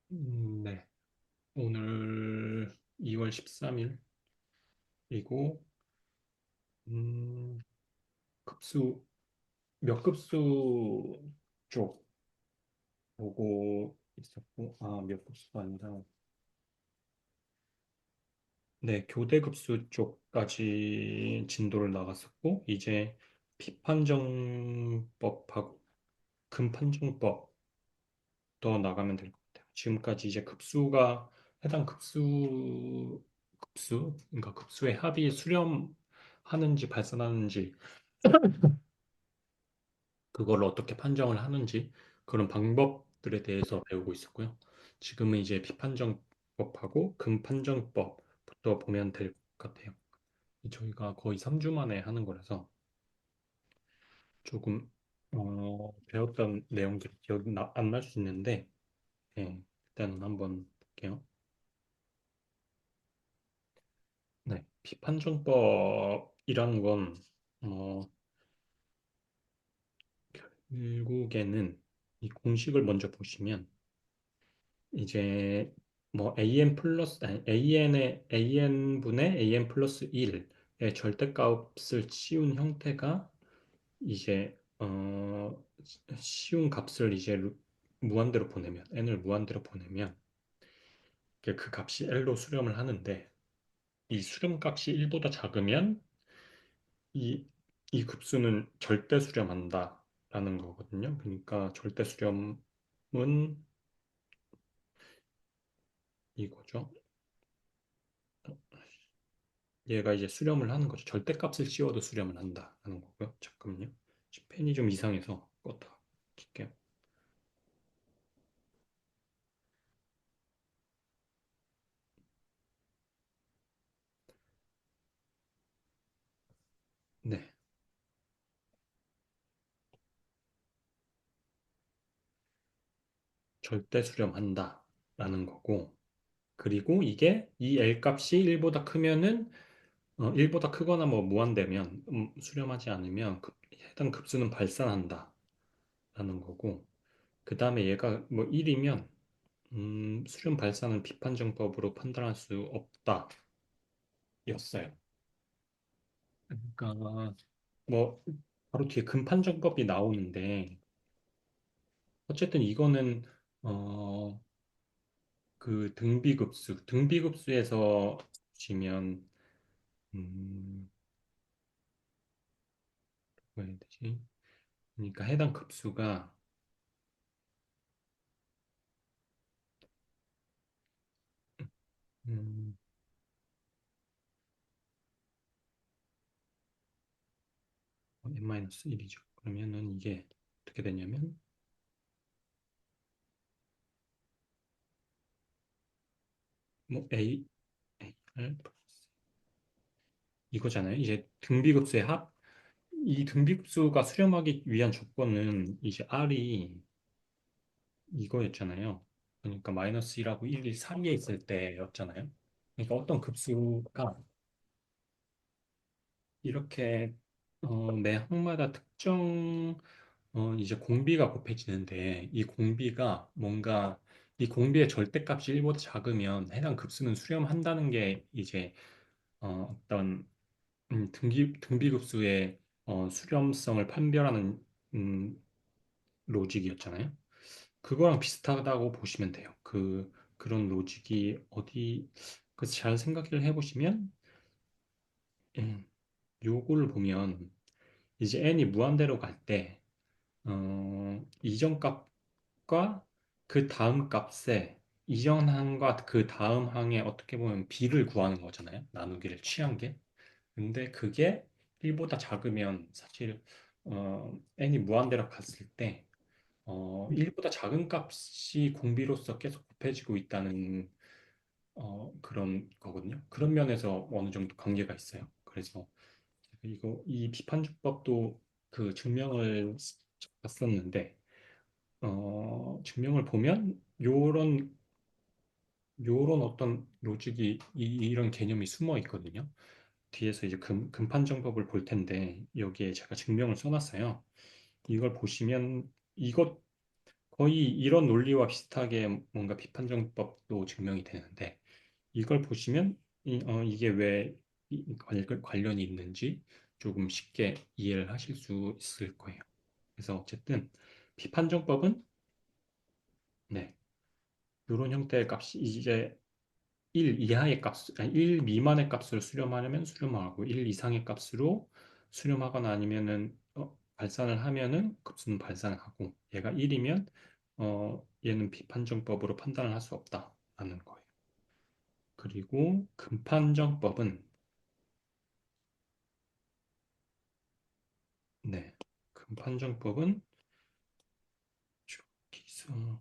네. 오늘 2월 13일이고, 음, 급수, 몇 급수 쪽 보고 있었고, 몇 급수가 아니라, 네, 교대 급수 쪽까지 진도를 나갔었고, 이제 비판정법하고 금판정법 더 나가면 될 것 같아요. 지금까지 이제 해당 그러니까 급수의 합이 수렴하는지 발산하는지, 그걸 어떻게 판정을 하는지 그런 방법들에 대해서 배우고 있었고요. 지금은 이제 비판정법하고 금판정법부터 보면 될 것 같아요. 저희가 거의 3주 만에 하는 거라서 조금 배웠던 내용들이 기억이 안 날 수 있는데, 예, 일단은 한번 볼게요. 네, 비판정법이라는 건 어, 결국에는 이 공식을 먼저 보시면 이제 뭐 AN분의 AN 플러스 1의 절대값을 씌운 형태가 이제 쉬운 값을 이제 무한대로 보내면 n을 무한대로 보내면 그 값이 L로 수렴을 하는데, 이 수렴값이 1보다 작으면 이, 이 급수는 절대 수렴한다라는 거거든요. 그러니까 절대 수렴은 이거죠. 얘가 이제 수렴을 하는 거죠. 절대값을 씌워도 수렴을 한다라는 거고요. 잠깐만요. 펜이 좀 이상해서 껐다 킬게요. 네, 절대 수렴한다라는 거고, 그리고 이게 이 L 값이 1보다 크면은 1보다 크거나 뭐 무한대면 수렴하지 않으면 해당 급수는 발산한다라는 거고, 그 다음에 얘가 뭐 1이면 수렴 발산은 비판정법으로 판단할 수 없다 였어요. 그러니까 뭐 바로 뒤에 금판정법이 나오는데, 어쨌든 이거는 어, 그 등비급수에서 보시면 뭐라 해야 되지? 그러니까 해당 급수가 음, n-1이죠. 그러면은 이게 어떻게 되냐면 뭐 A, R 이거잖아요. 이제 등비급수의 합. 이 등비급수가 수렴하기 위한 조건은 이제 R이 이거였잖아요. 그러니까 마이너스 1하고 1이 사이에 있을 때였잖아요. 그러니까 어떤 급수가 이렇게 매 항마다 특정 이제 공비가 곱해지는데, 이 공비가 뭔가 이 공비의 절대값이 1보다 작으면 해당 급수는 수렴한다는 게 이제 어떤 등비급수의 수렴성을 판별하는 음, 로직이었잖아요. 그거랑 비슷하다고 보시면 돼요. 그런 로직이 어디, 그래서 잘 생각을 해보시면, 음, 요거를 보면, 이제 n이 무한대로 갈 때, 이전 값과 그 다음 값에, 이전 항과 그 다음 항에 어떻게 보면 b를 구하는 거잖아요. 나누기를 취한 게. 근데 그게 1보다 작으면 사실, n이 무한대로 갔을 때, 1보다 작은 값이 공비로서 계속 곱해지고 있다는 그런 거거든요. 그런 면에서 어느 정도 관계가 있어요. 그래서 이 비판주법도 그 증명을 봤었는데, 증명을 보면 요런 어떤 로직이 이런 개념이 숨어 있거든요. 뒤에서 이제 금판정법을 볼 텐데 여기에 제가 증명을 써놨어요. 이걸 보시면 이것 거의 이런 논리와 비슷하게 뭔가 비판정법도 증명이 되는데 이걸 보시면 이게 왜 관련이 있는지 조금 쉽게 이해를 하실 수 있을 거예요. 그래서 어쨌든 비판정법은 네, 이런 형태의 값이 이제 1 이하의 값, 아니 1 미만의 값을 수렴하려면 수렴하고 1 이상의 값으로 수렴하거나 아니면은 발산을 하면은 급수는 발산하고 얘가 1이면 얘는 비판정법으로 판단을 할 수 없다라는 거예요. 그리고 금판정법은 네, 금판정법은 저기서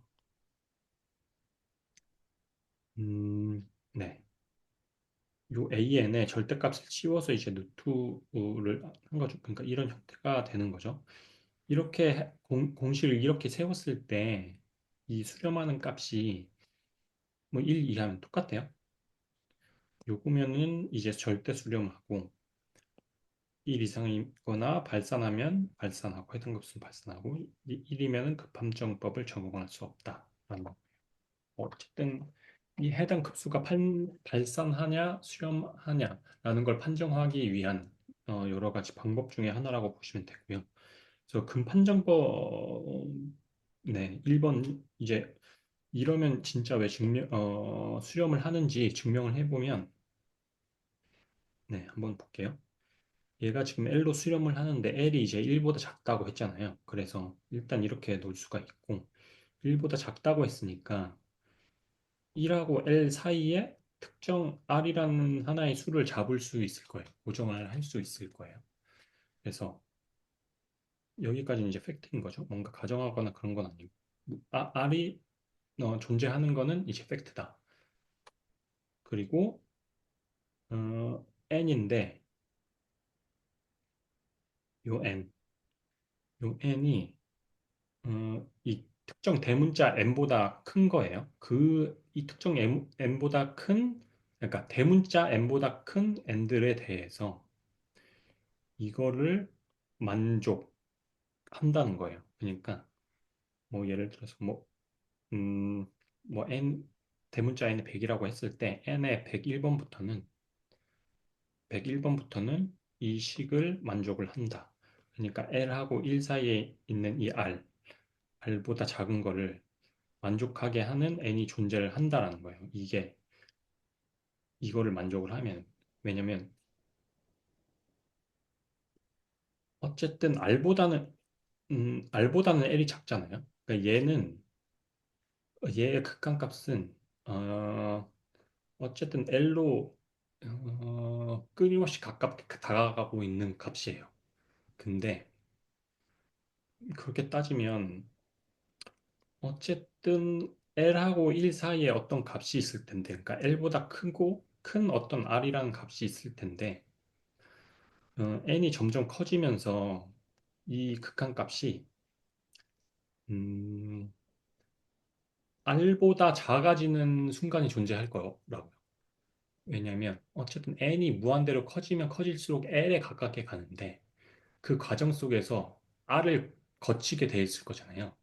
네, 요 AN에 절대값을 치워서 이제 루트를 한 거죠. 그러니까 이런 형태가 되는 거죠. 이렇게 공식을 이렇게 세웠을 때 이 수렴하는 값이 뭐 1 이하면 똑같대요. 요거면은 이제 절대 수렴하고 1 이상이거나 발산하면 발산하고 해당 값은 발산하고 1이면은 급함정법을 적용할 수 없다라는 거. 어쨌든 이 해당 급수가 발산하냐 수렴하냐라는 걸 판정하기 위한 여러 가지 방법 중에 하나라고 보시면 되고요. 그래서 금판정법 네, 1번 이제 이러면 진짜 왜 수렴을 하는지 증명을 해보면 네, 한번 볼게요. 얘가 지금 L로 수렴을 하는데 L이 이제 1보다 작다고 했잖아요. 그래서 일단 이렇게 놓을 수가 있고 1보다 작다고 했으니까 1하고 L 사이에 특정 R이라는 하나의 수를 잡을 수 있을 거예요. 고정을 할 수 있을 거예요. 그래서 여기까지는 이제 팩트인 거죠. 뭔가 가정하거나 그런 건 아니고 R이 존재하는 거는 이제 팩트다. 그리고 n인데 요 n, 요 n이 이 특정 대문자 n보다 큰 거예요. 이 특정 n보다 큰 그러니까 대문자 n보다 큰 n들에 대해서 이거를 만족한다는 거예요. 그러니까 뭐 예를 들어서 음, 뭐 n 대문자 n이 100이라고 했을 때 n의 101번부터는 이 식을 만족을 한다. 그러니까 L하고 1 사이에 있는 이 R보다 작은 거를 만족하게 하는 n이 존재를 한다라는 거예요. 이거를 만족을 하면 왜냐면 어쨌든 R보다는 L이 작잖아요. 그러니까 얘의 극한값은 어쨌든 L로 끊임없이 가깝게 다가가고 있는 값이에요. 근데 그렇게 따지면 어쨌든 L하고 1 사이에 어떤 값이 있을 텐데, 그러니까 L보다 크고 큰 어떤 R이라는 값이 있을 텐데, N이 점점 커지면서 이 극한값이 음, R보다 작아지는 순간이 존재할 거라고요. 왜냐하면 어쨌든 N이 무한대로 커지면 커질수록 L에 가깝게 가는데 그 과정 속에서 R을 거치게 돼 있을 거잖아요.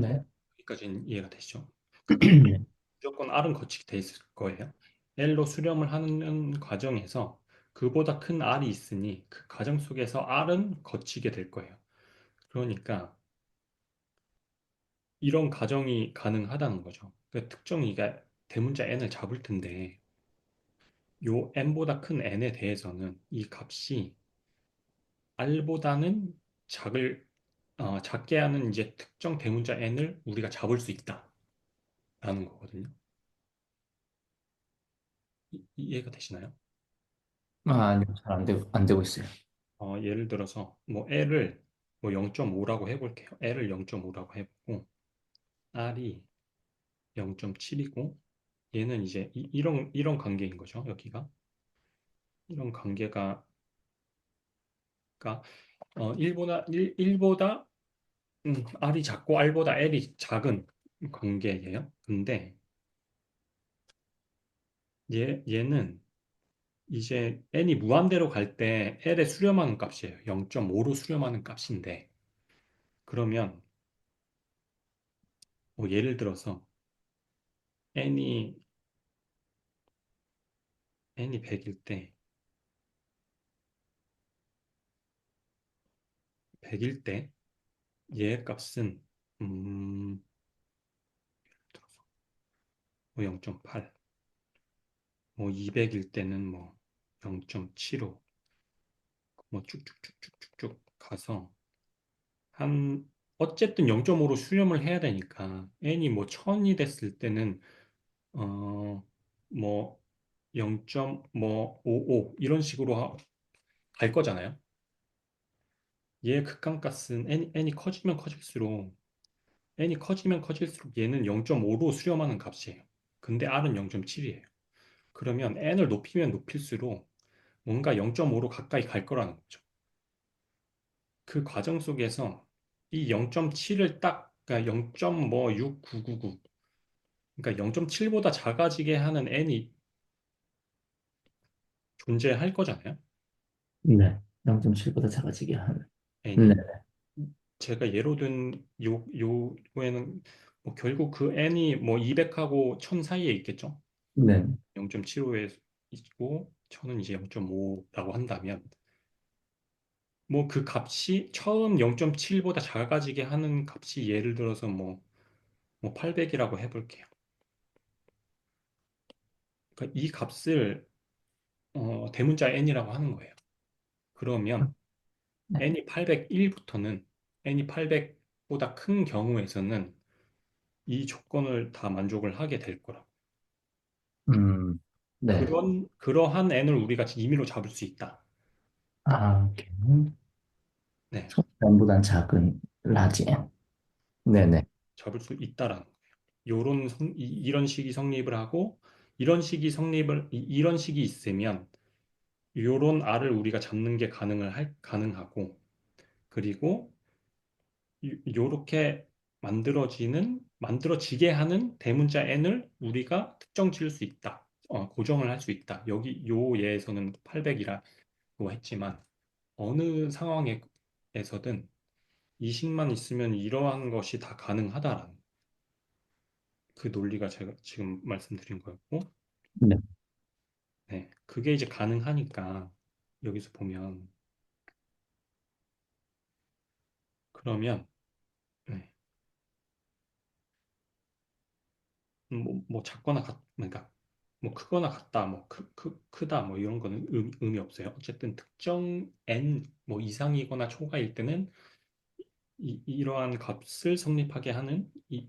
네. 여기까지는 이해가 되시죠? 그러니까 무조건 R은 거치게 돼 있을 거예요. L로 수렴을 하는 과정에서 그보다 큰 R이 있으니 그 과정 속에서 R은 거치게 될 거예요. 그러니까 이런 가정이 가능하다는 거죠. 그러니까 특정이가 대문자 n을 잡을 텐데 요 n보다 큰 n에 대해서는 이 값이 r보다는 작게 하는 이제 특정 대문자 n을 우리가 잡을 수 있다라는 거거든요. 이해가 되시나요? 아니요, 잘 안 되고 있어요. 예를 들어서 뭐 L을 뭐 0.5라고 해볼게요. L을 0.5라고 해보고 R이 0.7이고 얘는 이제 이런 관계인 거죠. 여기가 이런 관계가 그러니까 1보다 R이 작고 R보다 L이 작은 관계예요. 근데 얘는 이제 n이 무한대로 갈 때 L에 수렴하는 값이에요. 0.5로 수렴하는 값인데 그러면 뭐 예를 들어서 n이 n이 100일 때 100일 때 얘의 값은 음, 뭐 0.8, 뭐 200일 때는 뭐 0.75, 뭐 쭉쭉쭉쭉쭉쭉 가서 한 어쨌든 0.5로 수렴을 해야 되니까 n이 뭐 1000이 됐을 때는 뭐 0.55 이런 식으로 갈 거잖아요. 얘의 극한값은 n이 커지면 커질수록 얘는 0.5로 수렴하는 값이에요. 근데 r은 0.7이에요. 그러면 n을 높이면 높일수록 뭔가 0.5로 가까이 갈 거라는 거죠. 그 과정 속에서 이 0.7을 딱, 그러니까 0.6999, 그러니까 0.7보다 작아지게 하는 n이 존재할 거잖아요. 네. 0.7보다 작아지게 하는. 네. n이. 제가 예로 든 요에는 뭐 결국 그 n이 뭐 200하고 1000 사이에 있겠죠. 네. 0.75에 있고 1000은 이제 0.5라고 한다면 뭐 그 값이 처음 0.7보다 작아지게 하는 값이 예를 들어서 뭐 800이라고 해볼게요. 그러니까 이 값을 대문자 n이라고 하는 거예요. 그러면 네. n이 800보다 큰 경우에서는 이 조건을 다 만족을 하게 될 거라고. 음, 네. 그러한 n을 우리가 임의로 잡을 수 있다. 아, 오케이. 네, 소수점보단 작은 라지 M. 네, 네네. 잡을 수 있다라는 거예요. 이런 식이 성립을 하고 이런 식이 있으면 요런 r을 우리가 잡는 게 가능하고 그리고 요렇게 만들어지게 하는 대문자 n을 우리가 특정 지을 수 있다. 고정을 할 수 있다. 여기 요 예에서는 800이라고 했지만 어느 상황에서든 이식만 있으면 이러한 것이 다 가능하다라는 그 논리가 제가 지금 말씀드린 거였고, 네. 네, 그게 이제 가능하니까 여기서 보면 그러면 네, 뭐 작거나 그러니까 뭐 크거나 같다, 뭐 크다, 뭐 이런 거는 의미 없어요. 어쨌든 특정 n 뭐 이상이거나 초과일 때는 이러한 값을 성립하게 하는 이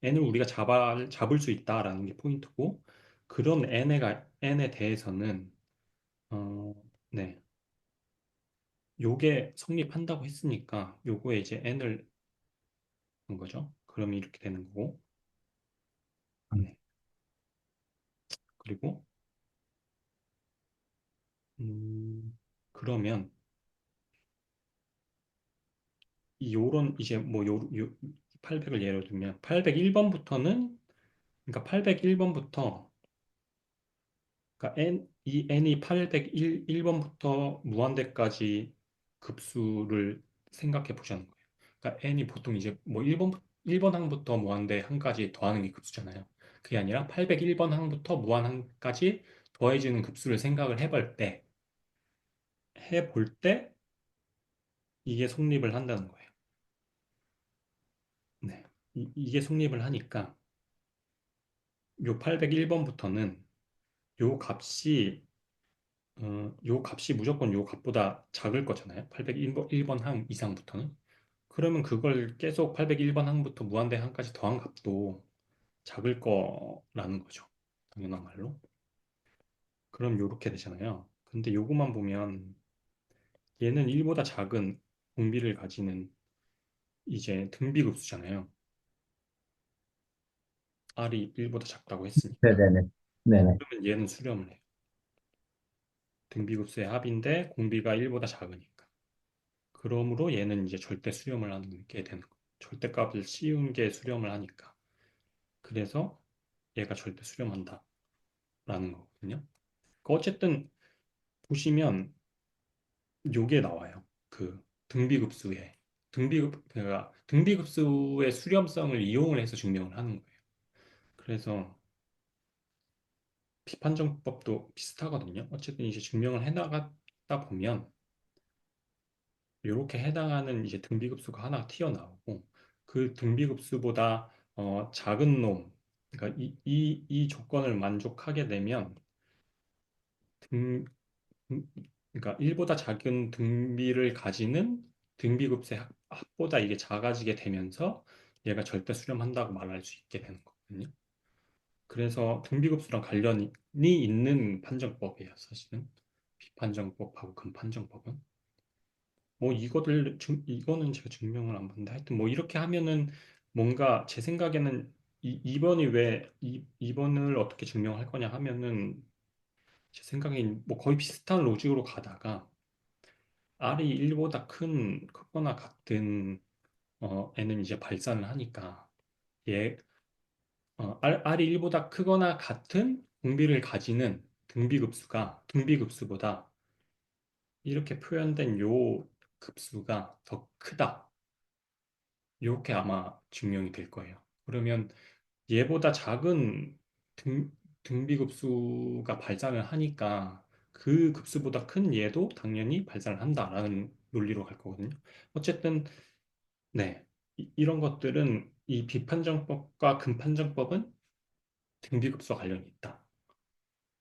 n을 우리가 잡을 수 있다라는 게 포인트고 그런 n에 대해서는 어, 네, 요게 성립한다고 했으니까 요거에 이제 n을 한 거죠. 그러면 이렇게 되는 거고 네, 그리고 그러면 요런 이제 뭐 요 800을 예로 들면 801번부터는 그러니까 801번부터 그러니까 이 n이 801번부터 무한대까지 급수를 생각해 보자는 거예요. 그러니까 n이 보통 이제 뭐 1번 항부터 무한대 항까지 더하는 게 급수잖아요. 그게 아니라 801번 항부터 무한항까지 더해지는 급수를 생각을 해볼 때 이게 성립을 한다는 거예요. 네. 이게 성립을 하니까 요 801번부터는 요 값이 요 값이 무조건 요 값보다 작을 거잖아요. 801번 항 이상부터는. 그러면 그걸 계속 801번 항부터 무한대 항까지 더한 값도 작을 거라는 거죠. 당연한 말로. 그럼 요렇게 되잖아요. 근데 요것만 보면 얘는 1보다 작은 공비를 가지는 이제 등비급수잖아요. R이 1보다 작다고 했으니까. 네네네. 네네. 그러면 얘는 수렴을 해요. 등비급수의 합인데 공비가 1보다 작으니까. 그러므로 얘는 이제 절대 수렴을 하는 게 되는 거예요. 절대값을 씌운 게 수렴을 하니까. 그래서 얘가 절대 수렴한다라는 거거든요. 어쨌든 보시면 요게 나와요. 그 등비급수에. 그러니까 등비급수의 수렴성을 이용을 해서 증명을 하는 거예요. 그래서 비판정법도 비슷하거든요. 어쨌든 이제 증명을 해나가다 보면 이렇게 해당하는 이제 등비급수가 하나 튀어나오고 그 등비급수보다 작은 놈, 그러니까 이 조건을 만족하게 되면 등, 등- 그러니까 1보다 작은 등비를 가지는 등비급수의 합보다 이게 작아지게 되면서 얘가 절대 수렴한다고 말할 수 있게 되는 거거든요. 그래서 등비급수랑 관련이 있는 판정법이에요, 사실은. 비판정법하고 금판정법은. 뭐 이거는 제가 증명을 안 봤는데 하여튼 뭐 이렇게 하면은 뭔가 제 생각에는 2번이 왜 2번을 어떻게 증명할 거냐 하면은 제 생각엔 뭐 거의 비슷한 로직으로 가다가 R이 1보다 크거나 같은 애는 이제 발산을 하니까 얘 R이 1보다 크거나 같은 공비를 가지는 등비급수보다 이렇게 표현된 요 급수가 더 크다. 이렇게 아마 증명이 될 거예요. 그러면 얘보다 작은 등, 등비급수가 발산을 하니까 그 급수보다 큰 얘도 당연히 발산을 한다라는 논리로 갈 거거든요. 어쨌든 네. 런 것들은 이 비판정법과 금판정법은 등비급수와 관련이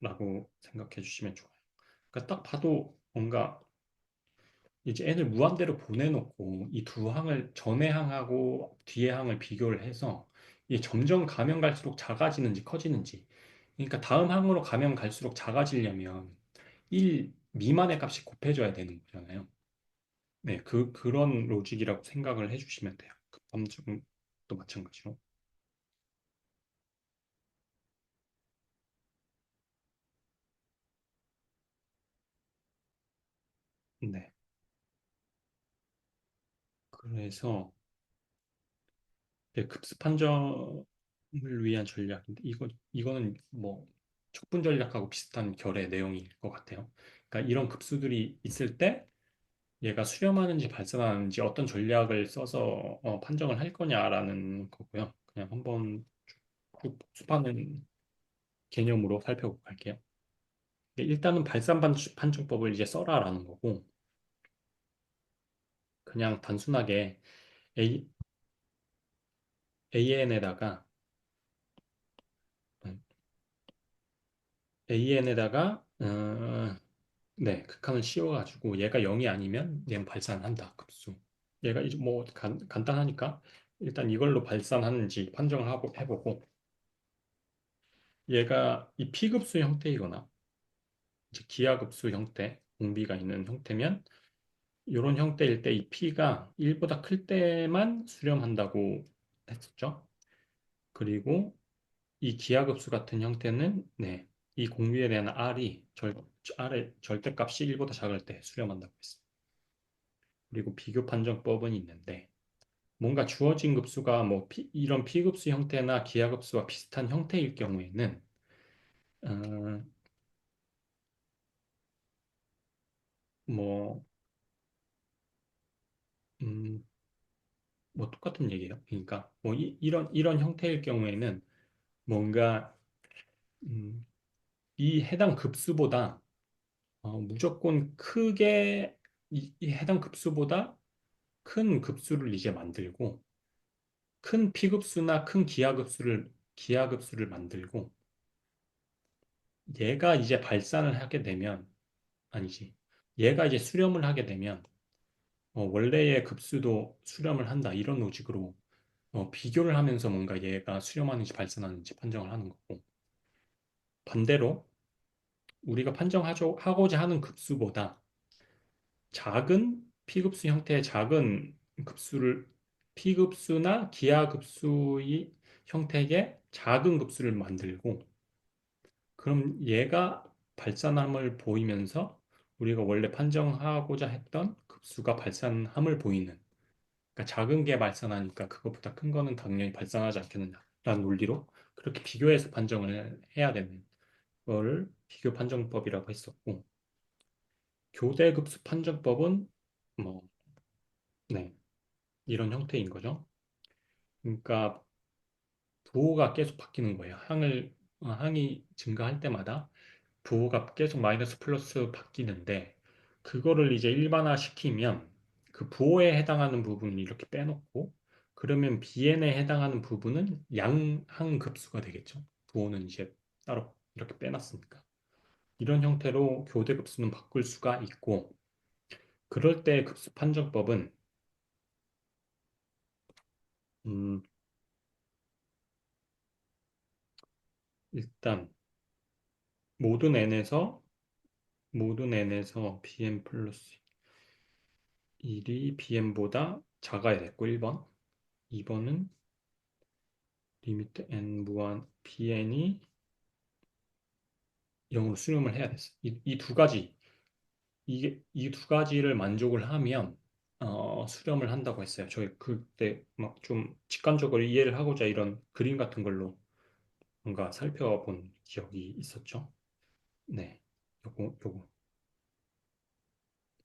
있다라고 생각해 주시면 좋아요. 그러니까 딱 봐도 뭔가 이제 n을 무한대로 보내놓고 이 두 항을 전의 항하고 뒤의 항을 비교를 해서 이게 점점 가면 갈수록 작아지는지 커지는지 그러니까 다음 항으로 가면 갈수록 작아지려면 1 미만의 값이 곱해져야 되는 거잖아요. 네, 그런 로직이라고 생각을 해주시면 돼요. 급함정도 마찬가지로. 네. 그래서 네, 급수 판정을 위한 전략인데 이거는 뭐 촉분 전략하고 비슷한 결의 내용일 것 같아요. 그러니까 이런 급수들이 있을 때 얘가 수렴하는지 발산하는지 어떤 전략을 써서 판정을 할 거냐라는 거고요. 그냥 한번 쭉 복습하는 개념으로 살펴보고 갈게요. 일단은 판정법을 이제 써라라는 거고 그냥 단순하게 A, AN에다가 AN에다가 네, 극한을 씌워가지고 얘가 0이 아니면 얘는 발산한다, 급수. 얘가 이제 뭐 간단하니까 일단 이걸로 발산하는지 판정을 해보고 얘가 이 P급수 형태이거나 이제 기하급수 형태, 공비가 있는 형태면 이런 형태일 때 이 P가 1보다 클 때만 수렴한다고 했었죠. 그리고 이 기하급수 같은 형태는 네, 이 공비에 대한 R의 절대값이 1보다 작을 때 수렴한다고 했습니다. 그리고 비교 판정법은 있는데 뭔가 주어진 급수가 뭐 이런 P급수 형태나 기하급수와 비슷한 형태일 경우에는 어, 뭐, 음, 뭐 똑같은 얘기예요. 그러니까 뭐 이런 형태일 경우에는 뭔가 음, 이 해당 급수보다 무조건 크게 이 해당 급수보다 큰 급수를 이제 만들고 큰 P급수나 큰 기하급수를 만들고 얘가 이제 발산을 하게 되면 아니지. 얘가 이제 수렴을 하게 되면 원래의 급수도 수렴을 한다. 이런 로직으로 비교를 하면서 뭔가 얘가 수렴하는지 발산하는지 판정을 하는 거고 반대로 우리가 판정하고자 하는 급수보다 작은 P급수 형태의 작은 급수를 P급수나 기하급수의 형태의 작은 급수를 만들고 그럼 얘가 발산함을 보이면서 우리가 원래 판정하고자 했던 급수가 발산함을 보이는 그러니까 작은 게 발산하니까 그것보다 큰 거는 당연히 발산하지 않겠느냐라는 논리로 그렇게 비교해서 판정을 해야 되는 거를 비교 판정법이라고 했었고 교대급수 판정법은 뭐 네. 이런 형태인 거죠. 그러니까 부호가 계속 바뀌는 거예요. 항이 증가할 때마다 부호가 계속 마이너스 플러스 바뀌는데 그거를 이제 일반화시키면 그 부호에 해당하는 부분을 이렇게 빼놓고 그러면 bn에 해당하는 부분은 양항급수가 되겠죠. 부호는 이제 따로 이렇게 빼놨으니까. 이런 형태로 교대급수는 바꿀 수가 있고 그럴 때 급수 판정법은 음, 일단 모든 n에서 bn 플러스 1이 bn보다 작아야 됐고 1번 2번은 리미트 n 무한 bn이 0으로 수렴을 해야 됐어. 이 두 가지 이 두 가지를 만족을 하면 수렴을 한다고 했어요. 저희 그때 막 좀 직관적으로 이해를 하고자 이런 그림 같은 걸로 뭔가 살펴본 기억이 있었죠. 네, 요거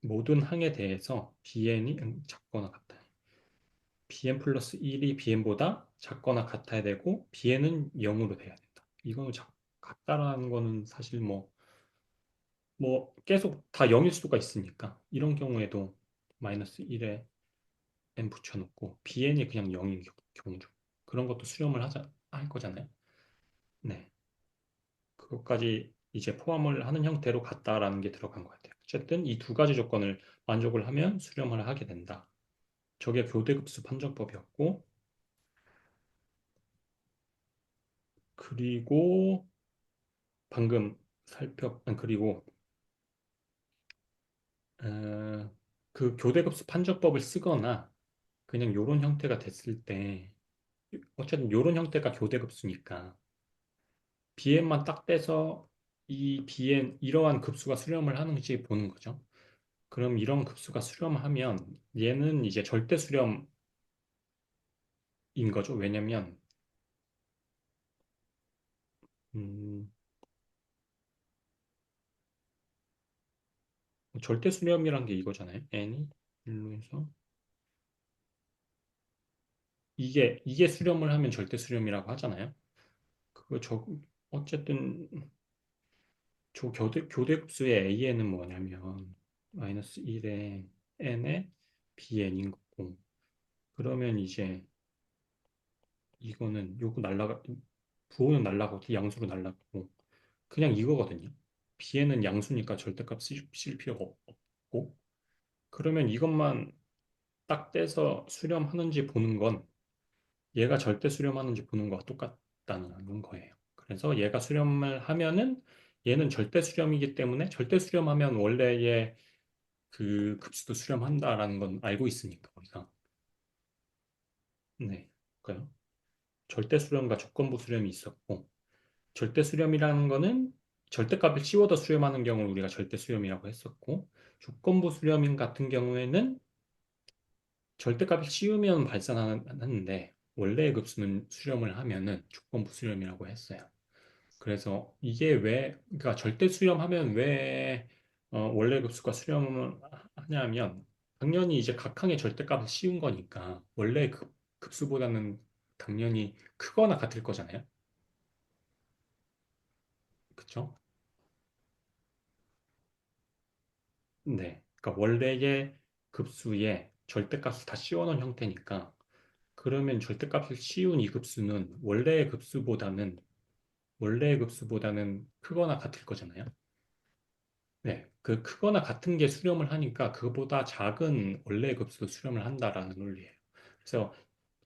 모든 항에 대해서 bn이 작거나 같다. bn 플러스 1이 bn보다 작거나 같아야 되고 bn은 0으로 돼야 된다. 이거는 같다라는 거는 사실 뭐 계속 다 0일 수가 있으니까 이런 경우에도 마이너스 1에 n 붙여놓고 bn이 그냥 0인 경우죠. 그런 것도 수렴을 할 거잖아요. 네, 그것까지 이제 포함을 하는 형태로 같다라는 게 들어간 것 같아요. 어쨌든 이 두 가지 조건을 만족을 하면 수렴을 하게 된다. 저게 교대급수 판정법이었고 그리고 방금 그리고 그 교대급수 판정법을 쓰거나 그냥 요런 형태가 됐을 때 어쨌든 요런 형태가 교대급수니까 bn만 딱 떼서 이 bn 이러한 급수가 수렴을 하는지 보는 거죠. 그럼 이런 급수가 수렴하면 얘는 이제 절대 수렴인 거죠. 왜냐면 음, 절대 수렴이란 게 이거잖아요. n이 1로 해서 이게 수렴을 하면 절대 수렴이라고 하잖아요. 그거 어쨌든 저 교대급수의 a는 뭐냐면 마이너스 1에 n에 bn인 거고 그러면 이제 이거는 부호는 날라가고 양수로 날라가고 그냥 이거거든요. bn은 양수니까 절대값 쓸 필요가 없고 그러면 이것만 딱 떼서 수렴하는지 보는 건 얘가 절대 수렴하는지 보는 거와 똑같다는 거예요. 그래서 얘가 수렴을 하면은 얘는 절대 수렴이기 때문에 절대 수렴하면 원래의 그 급수도 수렴한다라는 건 알고 있으니까 우리가 네, 그러니까요. 절대 수렴과 조건부 수렴이 있었고 절대 수렴이라는 거는 절대값을 씌워서 수렴하는 경우를 우리가 절대 수렴이라고 했었고 조건부 수렴인 같은 경우에는 절대값을 씌우면 발산하는데 원래의 급수는 수렴을 하면은 조건부 수렴이라고 했어요. 그래서 이게 그러니까 절대 수렴하면 왜 원래 급수가 수렴을 하냐면 당연히 이제 각항의 절대값을 씌운 거니까 원래 급수보다는 당연히 크거나 같을 거잖아요. 그쵸? 네. 그러니까 원래의 급수에 절대값을 다 씌워놓은 형태니까 그러면 절대값을 씌운 이 급수는 원래의 급수보다는 크거나 같을 거잖아요. 네. 그 크거나 같은 게 수렴을 하니까 그거보다 작은 원래의 급수도 수렴을 한다라는 논리예요. 그래서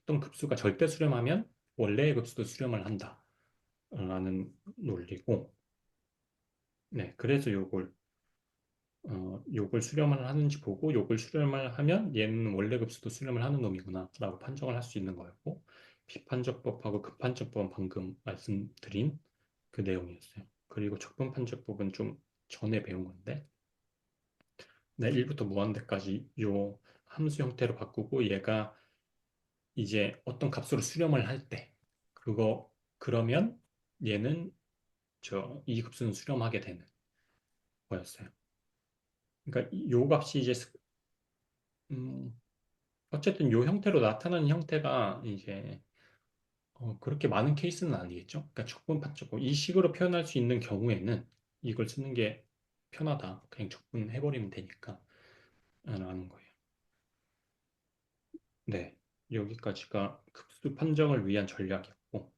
어떤 급수가 절대 수렴하면 원래의 급수도 수렴을 한다라는 논리고 네. 그래서 요걸 수렴을 하는지 보고 요걸 수렴을 하면 얘는 원래 급수도 수렴을 하는 놈이구나 라고 판정을 할 수 있는 거였고 비판적법하고 급판적법은 방금 말씀드린 그 내용이었어요. 그리고 적분판적법은 좀 전에 배운 건데 네, 1부터 무한대까지 요 함수 형태로 바꾸고 얘가 이제 어떤 값으로 수렴을 할 때 그러면 얘는 이 급수는 수렴하게 되는 거였어요. 그러니까 요 값이 이제 음, 어쨌든 요 형태로 나타나는 형태가 이제 그렇게 많은 케이스는 아니겠죠. 그러니까 적분반적고 이 식으로 표현할 수 있는 경우에는 이걸 쓰는 게 편하다. 그냥 적분해버리면 되니까 라는 거예요. 네, 여기까지가 급수 판정을 위한 전략이었고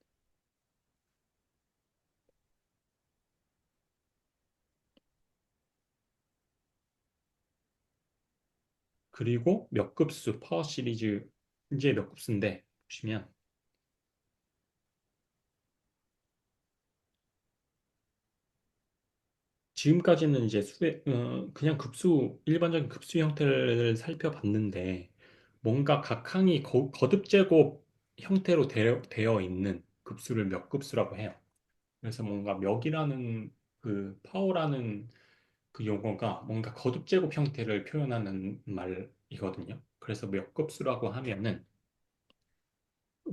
그리고 몇 급수 파워 시리즈 이제 몇 급수인데 보시면 지금까지는 이제 그냥 급수, 일반적인 급수 형태를 살펴봤는데, 뭔가 각 항이 거듭 제곱 형태로 되어 있는 급수를 몇 급수라고 해요. 그래서 뭔가 몇이라는 그 파워라는 그 용어가 뭔가 거듭 제곱 형태를 표현하는 말이거든요. 그래서 몇 급수라고 하면은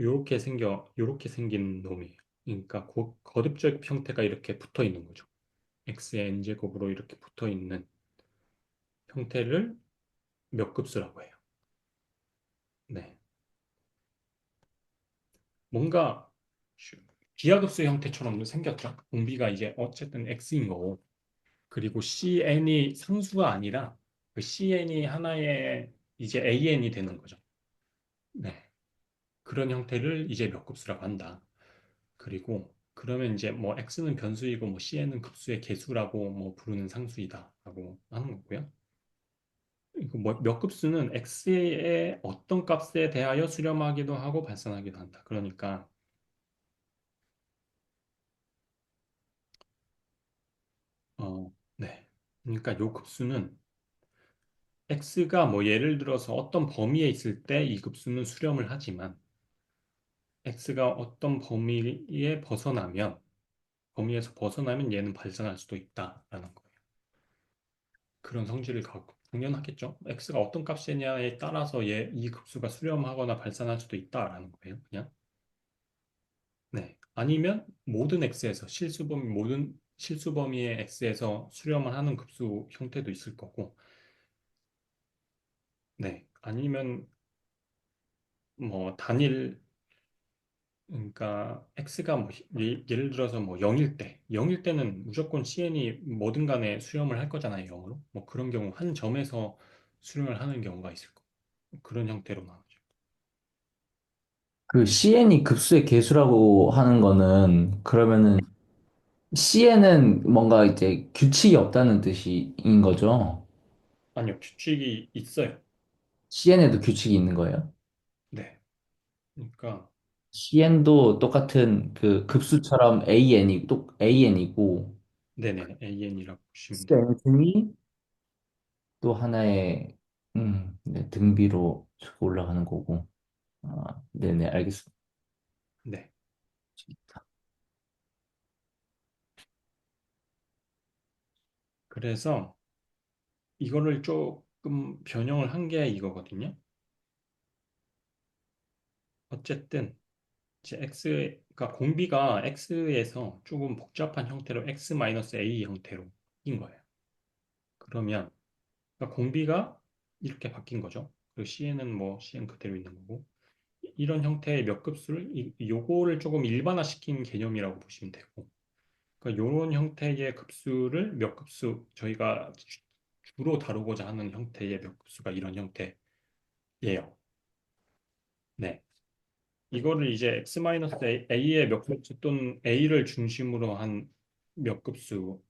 요렇게 생긴 놈이에요. 그러니까 거듭 제곱 형태가 이렇게 붙어 있는 거죠. x의 n제곱으로 이렇게 붙어 있는 형태를 몇 급수라고 해요. 네. 뭔가 기하급수 형태처럼 생겼죠. 공비가 이제 어쨌든 x인 거고. 그리고 cn이 상수가 아니라 그 cn이 하나의 이제 an이 되는 거죠. 네. 그런 형태를 이제 몇 급수라고 한다. 그리고 그러면 이제 뭐 x는 변수이고 뭐 cn은 급수의 개수라고 뭐 부르는 상수이다라고 하는 거고요. 이거 몇 급수는 x의 어떤 값에 대하여 수렴하기도 하고 발산하기도 한다. 그러니까 네. 그러니까 요 급수는 x가 뭐 예를 들어서 어떤 범위에 있을 때 이 급수는 수렴을 하지만 x가 어떤 범위에서 벗어나면 얘는 발산할 수도 있다라는 거예요. 그런 성질을 갖고 당연하겠죠. x가 어떤 값이냐에 따라서 이 급수가 수렴하거나 발산할 수도 있다라는 거예요. 그냥. 네. 아니면 모든 실수 범위의 x에서 수렴을 하는 급수 형태도 있을 거고, 네. 아니면 뭐 그러니까 x가 뭐 예를 들어서 뭐 0일 때는 무조건 cn이 뭐든 간에 수렴을 할 거잖아요, 0으로. 뭐 그런 경우 한 점에서 수렴을 하는 경우가 있을 거. 그런 형태로 나오죠. 그 CN이 급수의 개수라고 하는 거는 그러면은 CN은 뭔가 이제 규칙이 없다는 뜻인 거죠. 아니요, 규칙이 있어요. CN에도 규칙이 있는 거예요. 네. 그러니까 CN도 똑같은 그 급수처럼 AN이고 네네, an이라고 보시면 돼요. CN이 또 하나의 네, 등비로 쭉 올라가는 거고. 아, 네네, 알겠습니다. 네. 그래서 이거를 조금 변형을 한 게 이거거든요. 어쨌든 이제 x가 공비가 x에서 조금 복잡한 형태로 x-a 형태로 바뀐 거예요. 그러면 그러니까 공비가 이렇게 바뀐 거죠. 그리고 cn은 뭐 cn 그대로 있는 거고 이런 형태의 몇 급수를 요거를 조금 일반화시킨 개념이라고 보시면 되고 그러니까 요런 형태의 급수를 몇 급수 저희가 주로 다루고자 하는 형태의 몇 급수가 이런 형태예요. 네. 이거를 이제 x-a의 몇 급수 또는 a를 중심으로 한 몇 급수라고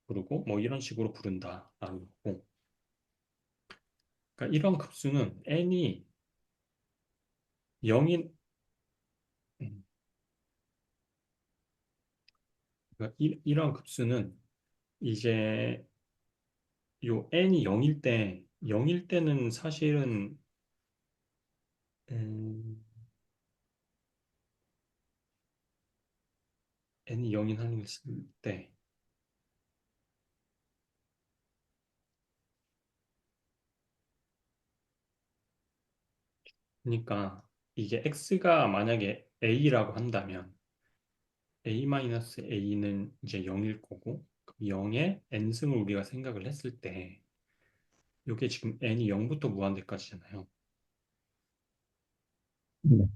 부르고 뭐 이런 식으로 부른다라는 거고. 그러니까 이런 급수는 n이 0인 그러니까 이런 급수는 이제 요 n이 0일 때는 사실은 음, n이 0인 한일 때 그러니까 이게 x가 만약에 a라고 한다면 a-a는 이제 0일 거고 0의 n승을 우리가 생각을 했을 때 요게 지금 n이 0부터 무한대까지잖아요. 네.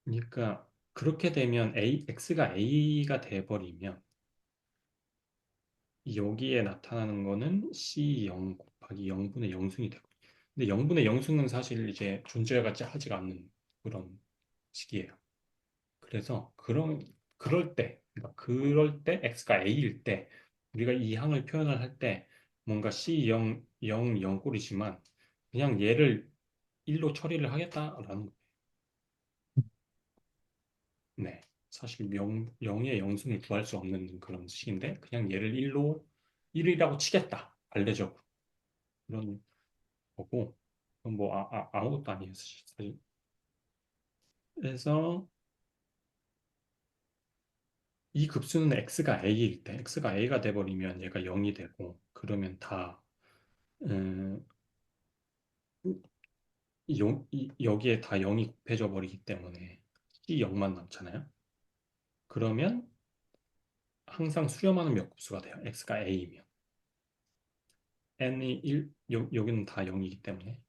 그러니까 그렇게 되면 x가 a가 돼버리면 여기에 나타나는 거는 C0 곱하기 0분의 0승이 되고. 근데 0분의 0승은 사실 이제 존재가 하지가 않는 그런 식이에요. 그래서 그럴 때 x가 a일 때 우리가 이 항을 표현을 할 때 뭔가 C0, 0, 0꼴이지만 그냥 얘를 1로 처리를 하겠다라는 거예요. 네. 사실 0의 영승을 구할 수 없는 그런 식인데 그냥 얘를 1이라고 치겠다. 반대적으로. 그런 거고 그건 뭐 아무것도 아니에요. 사실. 그래서 이 급수는 x가 a일 때 x가 a가 돼버리면 얘가 0이 되고 그러면 다 음, 여기에 다 0이 곱해져 버리기 때문에 c 0만 남잖아요. 그러면 항상 수렴하는 몇 곱수가 돼요. x가 a이면 n이 1 여기는 다 0이기 때문에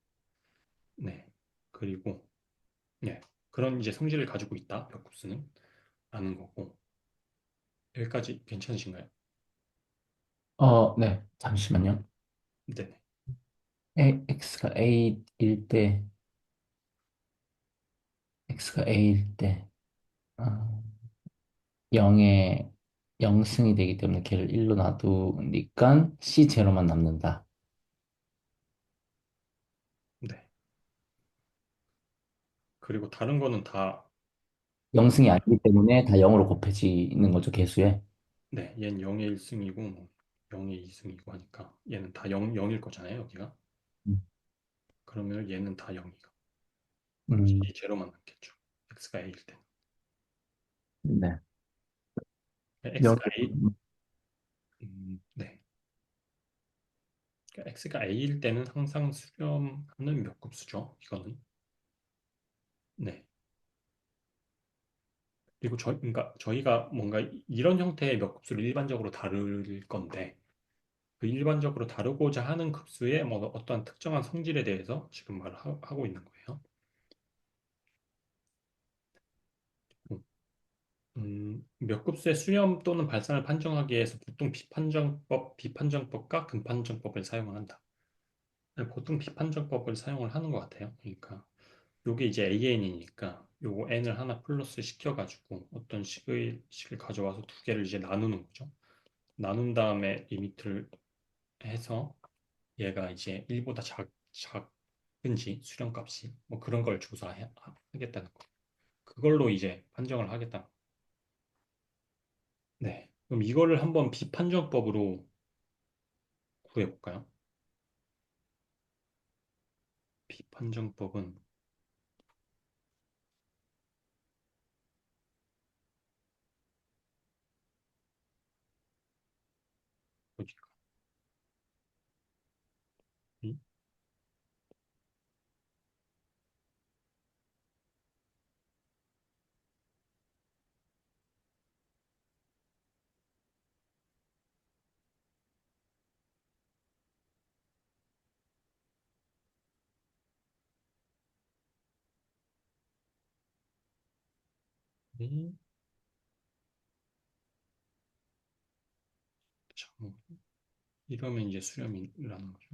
네. 그리고 네. 그런 이제 성질을 가지고 있다. 몇 곱수는 아는 거고 여기까지 괜찮으신가요? 네. 잠시만요. 네네. x가 a일 때, x가 a일 때, 어, 0에 0승이 되기 때문에 걔를 1로 놔두니까 c 제로만 남는다. 네. 그리고 다른 거는 다 0승이 음, 아니기 때문에 다 0으로 곱해지는 거죠, 개수에. 네, 얘는 0의 1승이고 뭐 0의 2승이고 하니까 얘는 다 0일 거잖아요, 여기가. 음, 그러면 얘는 다 0이고 음, C 제로만 남겠죠. x가 a일 때. 네. 여기, x가 a 네. 그러니까 x가 a일 때는 항상 수렴하는 몇 급수죠, 이거는. 네. 그리고 그러니까 저희가 뭔가 이런 형태의 몇 급수를 일반적으로 다룰 건데 그 일반적으로 다루고자 하는 급수의 뭐 어떠한 특정한 성질에 대해서 지금 말을 하고 있는 거예요. 음, 몇 급수의 수렴 또는 발산을 판정하기 위해서 보통 비판정법과 근판정법을 사용을 한다. 네, 보통 비판정법을 사용을 하는 것 같아요. 그러니까 요게 이제 AN이니까 요거 N을 하나 플러스 시켜가지고 어떤 식을 가져와서 두 개를 이제 나누는 거죠. 나눈 다음에 리미트를 해서 얘가 이제 1보다 작은지 수렴값이 뭐 그런 걸 조사하겠다는 거. 그걸로 이제 판정을 하겠다. 네. 그럼 이거를 한번 비판정법으로 구해볼까요? 비판정법은 뭐일까? 이- 참, 이러면 이제 수렴이라는 거죠.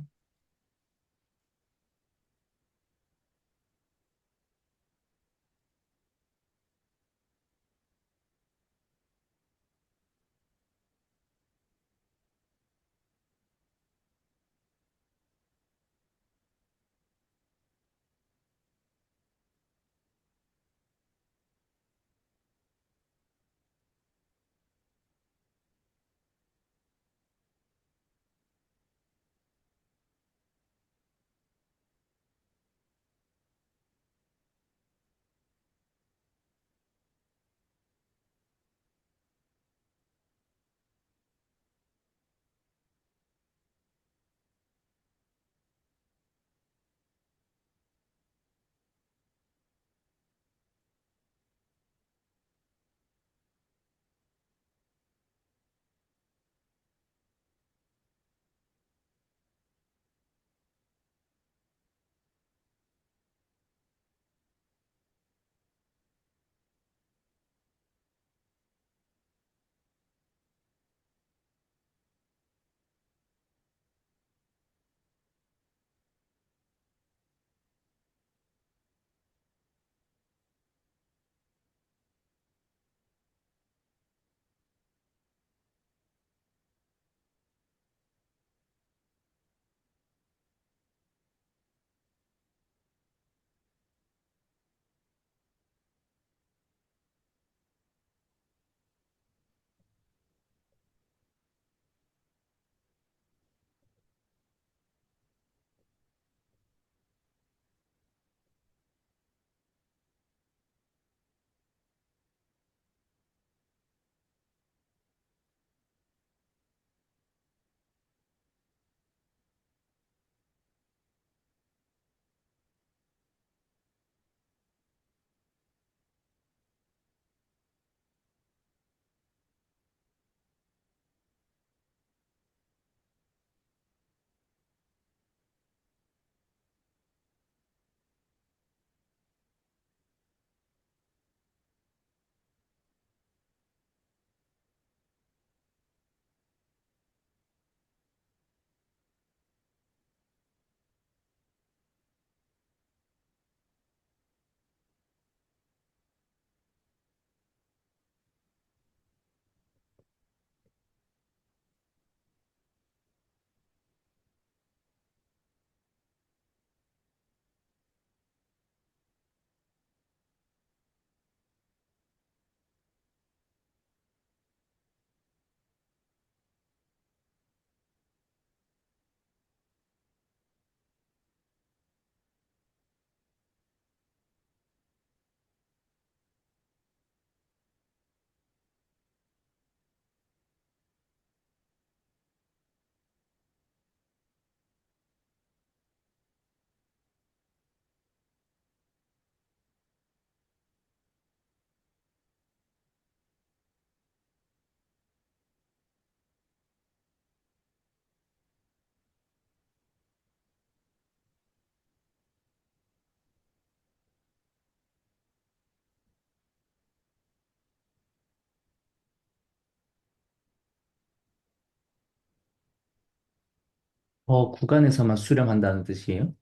구간에서만 수렴한다는 뜻이에요?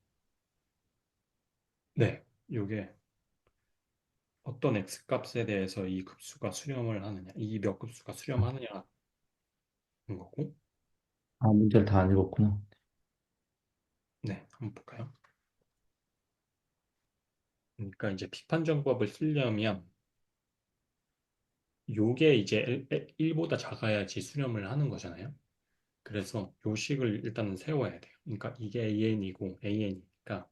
네, 요게 어떤 x 값에 대해서 이 급수가 수렴을 하느냐, 이 몇 급수가 수렴하느냐는 거고, 아, 문제를 다 안 읽었구나. 네, 한번 볼까요? 그러니까 이제 비판정법을 쓰려면 요게 이제 1보다 작아야지 수렴을 하는 거잖아요. 그래서 요 식을 일단은 세워야 돼요. 그러니까 이게 an이고 an이니까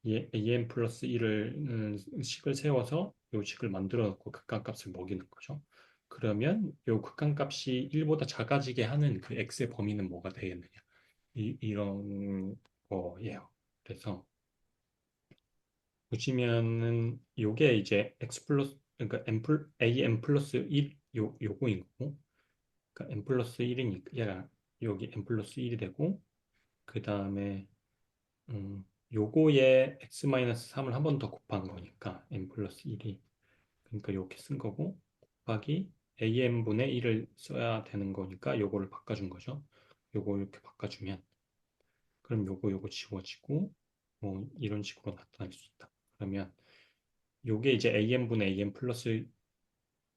an 플러스 1을 식을 세워서 요 식을 만들어 놓고 극한값을 먹이는 거죠. 그러면 요 극한값이 1보다 작아지게 하는 그 x의 범위는 뭐가 되겠느냐? 이런 거예요. 그래서 보시면은 요게 이제 x 플러스 그러니까 an 플러스 1 요거인 거고 그러니까 n 플러스 1이니까 얘가 여기 n 플러스 1이 되고 그 다음에 요거에 x 마이너스 3을 한 번 더 곱한 거니까 n 플러스 1이 그러니까 이렇게 쓴 거고 곱하기 an분의 1을 써야 되는 거니까 요거를 바꿔준 거죠. 요거 이렇게 바꿔주면 그럼 요거 지워지고 뭐 이런 식으로 나타날 수 있다. 그러면 요게 이제 an분의 an 플러스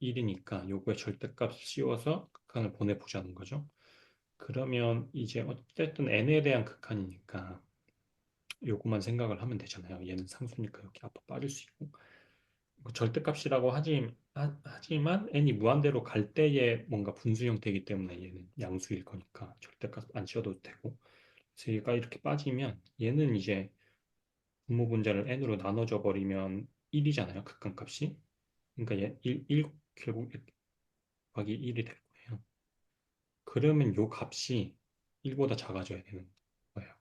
1이니까 요거의 절대값 씌워서 극한을 보내보자는 거죠. 그러면 이제 어쨌든 n에 대한 극한이니까 요것만 생각을 하면 되잖아요. 얘는 상수니까 여기 앞으로 빠질 수 있고 그 절대값이라고 하지만 n이 무한대로 갈 때에 뭔가 분수 형태이기 때문에 얘는 양수일 거니까 절대값 안 씌워도 되고 그래서 얘가 이렇게 빠지면 얘는 이제 분모 분자를 n으로 나눠져 버리면 1이잖아요. 극한값이. 그러니까 얘 1 결국 곱하기 1이 될 거예요. 그러면 요 값이 1보다 작아져야 되는 거예요.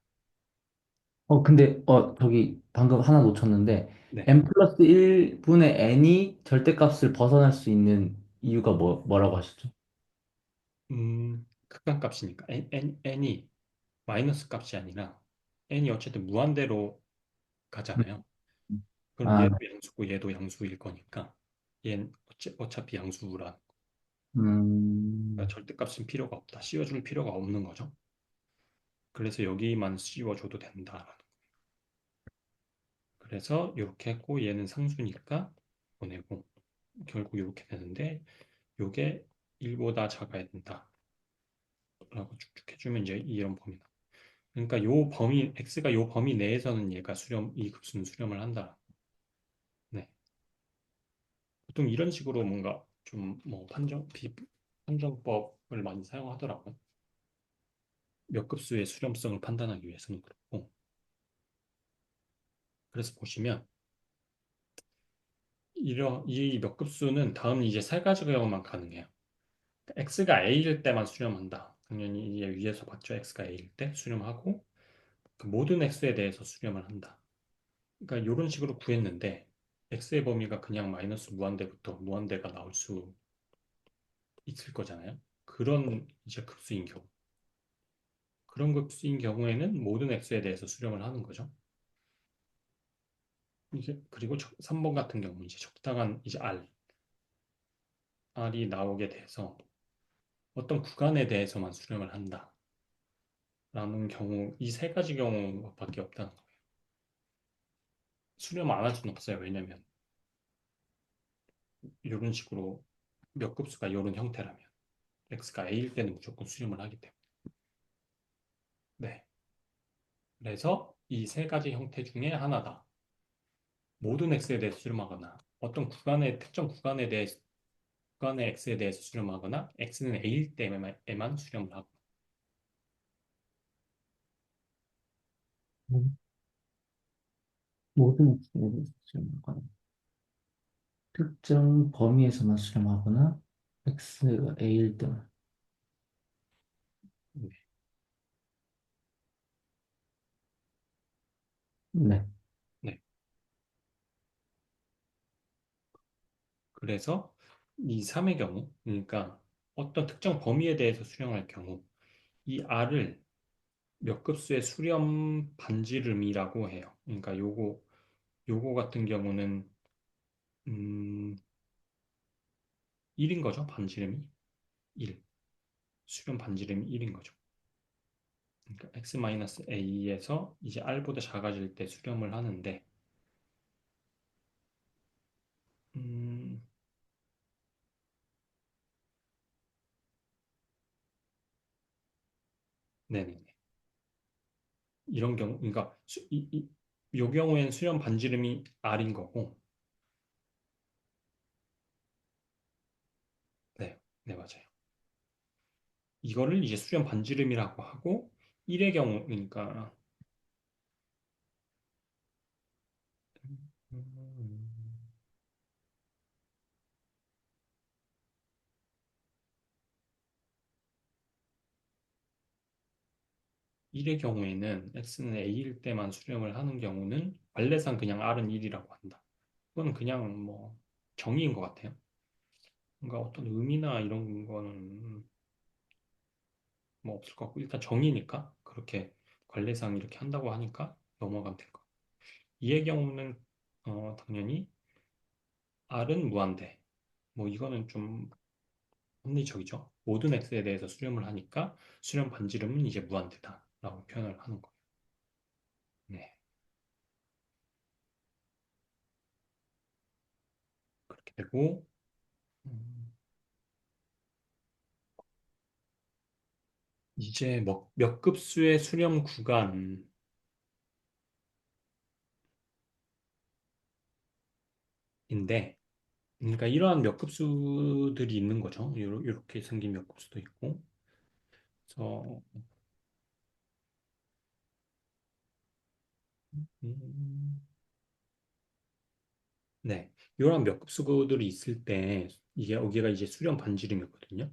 근데, 저기, 방금 하나 놓쳤는데, 네. n 플러스 1분의 n이 절대값을 벗어날 수 있는 이유가 뭐라고 하셨죠? 극한값이니까 n이 마이너스 값이 아니라 n이 어쨌든 무한대로 음. 가잖아요. 그럼 아, 얘도 양수고 얘도 양수일 거니까 얘는 어차피 양수라 그러니까 음, 절대값은 필요가 없다. 씌워줄 필요가 없는 거죠. 그래서 여기만 씌워줘도 된다. 그래서 이렇게 했고 얘는 상수니까 보내고 결국 이렇게 되는데 요게 1보다 작아야 된다. 라고 쭉쭉 해주면 이제 이런 범위 나. 그러니까 요 범위 x가 요 범위 내에서는 얘가 이 급수는 수렴을 한다. 네. 보통 이런 식으로 뭔가 좀 뭐 판정법을 많이 사용하더라고요. 몇 급수의 수렴성을 판단하기 위해서는 그렇고. 그래서 보시면 이 몇 급수는 다음 이제 세 가지 경우만 가능해요. x가 a일 때만 수렴한다. 당연히 이게 위에서 봤죠. x가 a일 때 수렴하고 그 모든 x에 대해서 수렴을 한다. 그러니까 이런 식으로 구했는데 x의 범위가 그냥 마이너스 무한대부터 무한대가 나올 수 있을 거잖아요. 그런 이제 급수인 경우. 그런 급수인 경우에는 모든 x에 대해서 수렴을 하는 거죠. 이게 그리고 3번 같은 경우 이제 적당한 이제 r이 나오게 돼서 어떤 구간에 대해서만 수렴을 한다라는 경우 이 세 가지 경우밖에 없다는 거예요. 수렴 안 할 수는 없어요. 왜냐면 이런 식으로 몇 급수가 이런 형태라면 x가 a일 때는 무조건 수렴을 하기 때문에. 네. 그래서 이 세 가지 형태 중에 하나다. 모든 x에 대해서 수렴하거나 어떤 특정 구간의 x에 대해서 수렴하거나 x는 a일 때에만 수렴을 하고 모든 x에 수렴하거나, 특정 범위에서만 수렴하거나, x가 a일 때만. 네. 네. 네. 그래서 이 3의 경우 그러니까 어떤 특정 범위에 대해서 수렴할 경우 이 r을 몇 급수의 수렴 반지름이라고 해요. 그러니까 요거 같은 경우는 음, 1인 거죠. 반지름이 1. 수렴 반지름이 1인 거죠. 그러니까 x-a에서 이제 r보다 작아질 때 수렴을 하는데, 음, 네네네. 이런 경우, 그러니까 요 경우엔 수렴 반지름이 r인 거고, 네, 네 맞아요. 이거를 이제 수렴 반지름이라고 하고, 1의 경우, 그러니까 1의 경우에는 x는 a일 때만 수렴을 하는 경우는 관례상 그냥 r은 1이라고 한다. 그건 그냥 뭐 정의인 것 같아요. 뭔가 어떤 의미나 이런 거는 뭐 없을 것 같고 일단 정의니까 그렇게 관례상 이렇게 한다고 하니까 넘어가면 될 것 같아요. 2의 경우는 당연히 r은 무한대. 뭐 이거는 좀 합리적이죠. 모든 x에 대해서 수렴을 하니까 수렴 반지름은 이제 무한대다라고 표현을 하는 거예요. 네, 그렇게 되고 음, 이제 몇 급수의 수렴 구간인데, 그러니까 이러한 몇 급수들이 있는 거죠. 이렇게 생긴 몇 급수도 있고, 그래서 음, 네, 이러한 몇 급수들이 있을 때 이게 여기가 이제 수렴 반지름이거든요.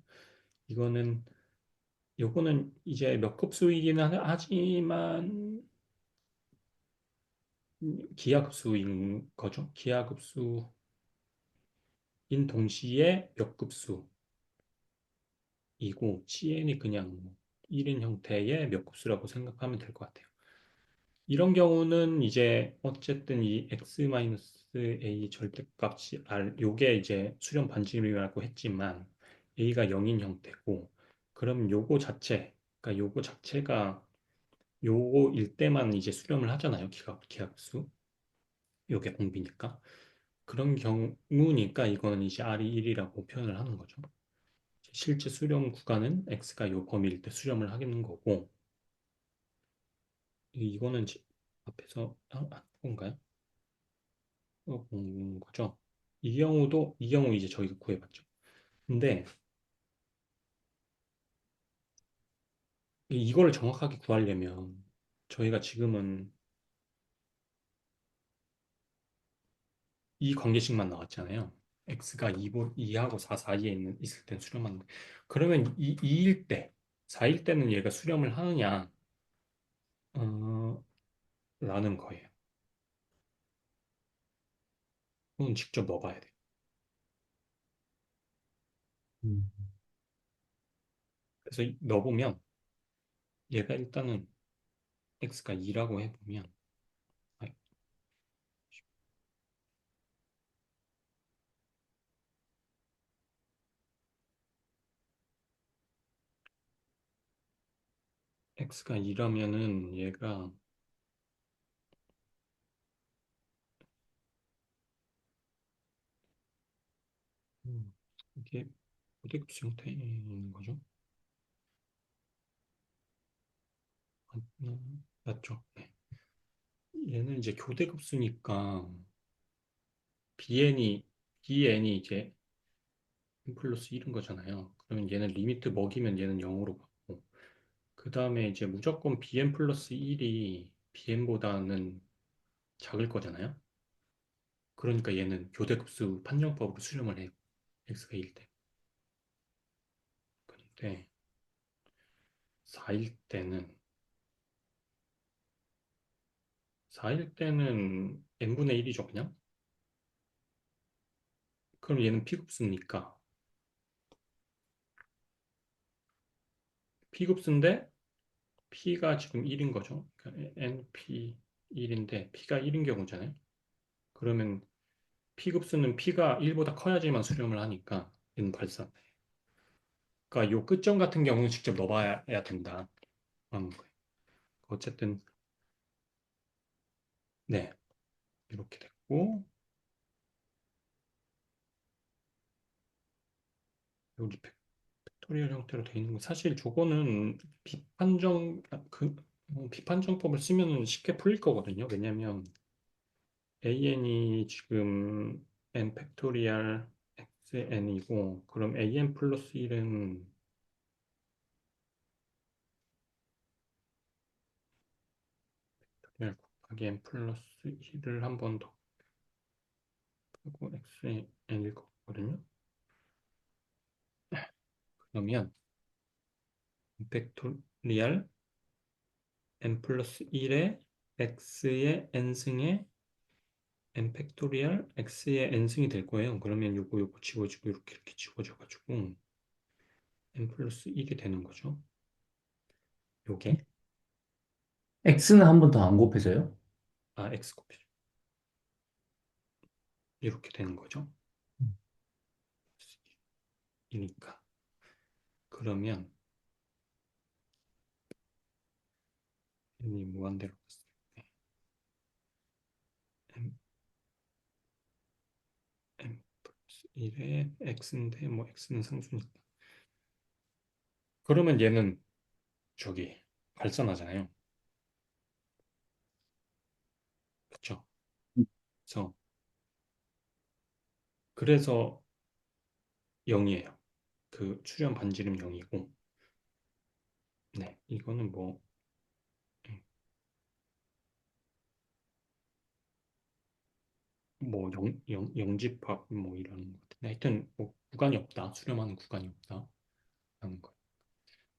이거는 요거는 이제 몇 급수이기는 하지만 기하급수인 거죠. 기하급수인 동시에 몇 급수이고 CN이 그냥 1인 형태의 몇 급수라고 생각하면 될 것 같아요. 이런 경우는 이제 어쨌든 이 x-a 절대값이 r 요게 이제 수렴 반지름이라고 했지만 a가 0인 형태고 그럼 요거 자체 그러니까 요거 자체가 요거일 때만 이제 수렴을 하잖아요. 기하급수. 요게 공비니까. 그런 경우니까 이거는 이제 r이 1이라고 표현을 하는 거죠. 실제 수렴 구간은 x가 요 범위일 때 수렴을 하는 거고 이거는 앞에서 건가요? 본 거죠. 이 경우 이제 저희가 구해봤죠. 근데 이거를 정확하게 구하려면 저희가 지금은 이 관계식만 나왔잖아요. x가 2하고 4 사이에 있을 땐 수렴하는 거. 그러면 2일 때, 4일 때는 얘가 수렴을 하느냐, 라는 거예요. 그건 직접 넣어봐야 돼요. 음. 그래서 넣어보면 얘가 일단은 x가 2라고 해보면 아, x가 2라면은 얘가 이게 고대급수 형태인 거죠? 맞죠? 네. 얘는 이제 교대급수니까 bn이 bn이 이제 n 플러스 1인 거잖아요. 그러면 얘는 리미트 먹이면 얘는 0으로 가고 그 다음에 이제 무조건 bn 플러스 1이 bn보다는 작을 거잖아요. 그러니까 얘는 교대급수 판정법으로 수렴을 해요. x가 1일 때. 근데 4일 때는 4일 때는 n분의 1이죠, 그냥. 그럼 얘는 P급수니까 P급수인데 P가 지금 1인 거죠. 그러니까 NP 1인데 P가 1인 경우잖아요. 그러면 P급수는 P가 1보다 커야지만 수렴을 하니까 얘는 발산. 그러니까 요 끝점 같은 경우는 직접 넣어봐야 된다. 하는 거예요. 어쨌든 네, 이렇게 됐고 여기 팩토리얼 형태로 돼 있는 거 사실 저거는 비판정법을 쓰면 쉽게 풀릴 거거든요. 왜냐면 an이 지금 n 팩토리얼 xn이고 그럼 an 플러스 1은 곱하기 n 플러스 1을 한 번 더 하고 xn일 거거든요. 그러면 팩토리얼 n 플러스 1에 x의 n승의 n 팩토리얼 x의 n승이 될 거예요. 그러면 요거 지워지고 이렇게 지워져가지고 n 플러스 1이 되는 거죠. 요게 x는 한 번 더 안 곱해져요? x 곱해 이렇게 되는 거죠. 이니까 그러면 n이 무한대로 갔을 때 n 플러스 1에 x인데 뭐 x는 상수니까 그러면 얘는 저기 발산하잖아요. 그렇죠? 그래서 0이에요. 그 출현 반지름 0이고 네 이거는 뭐 뭐 영집합 뭐 이런 것 같은데 하여튼 뭐 구간이 없다 수렴하는 구간이 없다라는 거예요.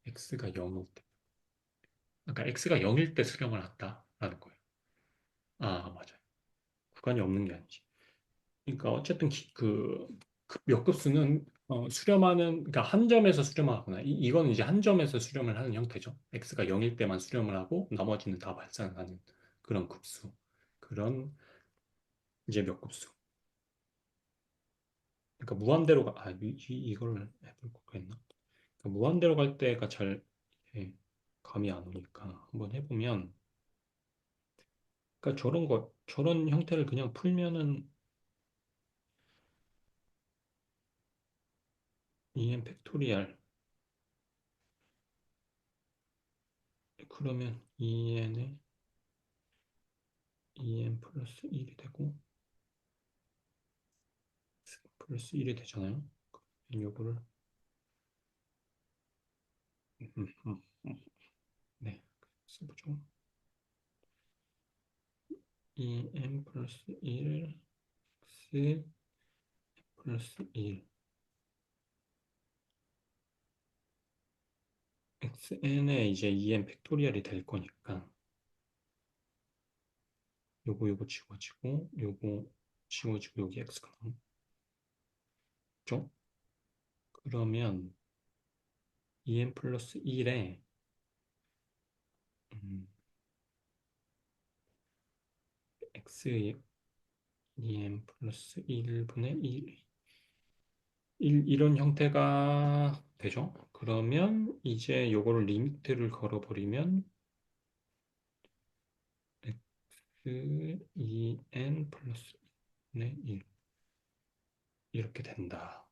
x가 0일 때 그러니까 x가 0일 때 수렴을 한다라는 거예요. 아 맞아요. 구간이 없는 게 아니지. 그러니까 어쨌든 몇 급수는 수렴하는 그러니까 한 점에서 수렴하거나 이거는 이제 한 점에서 수렴을 하는 형태죠. x가 0일 때만 수렴을 하고 나머지는 다 발산을 하는 그런 급수 그런 이제 몇 급수. 그러니까 무한대로 이걸 해볼 거가 있나? 그러니까 무한대로 갈 때가 잘 예, 감이 안 오니까 한번 해보면 그러니까 저런 형태를 그냥 풀면은 en 팩토리얼 그러면 en에 en 플러스 1이 되고 플러스 1이 되잖아요. 요거를 음, 음, 음. 네 써보죠. en 플러스 1 x 플러스 1 xn에 이제 en 팩토리얼이 될 거니까 요거 지워지고 요거 지워지고 여기 x가 나오죠? 그러면 en 플러스 1에 x en 플러스 1분의 1 이런 형태가 되죠? 그러면 이제 요거를 리미트를 걸어버리면 x en 플러스 1분의 1 이렇게 된다라는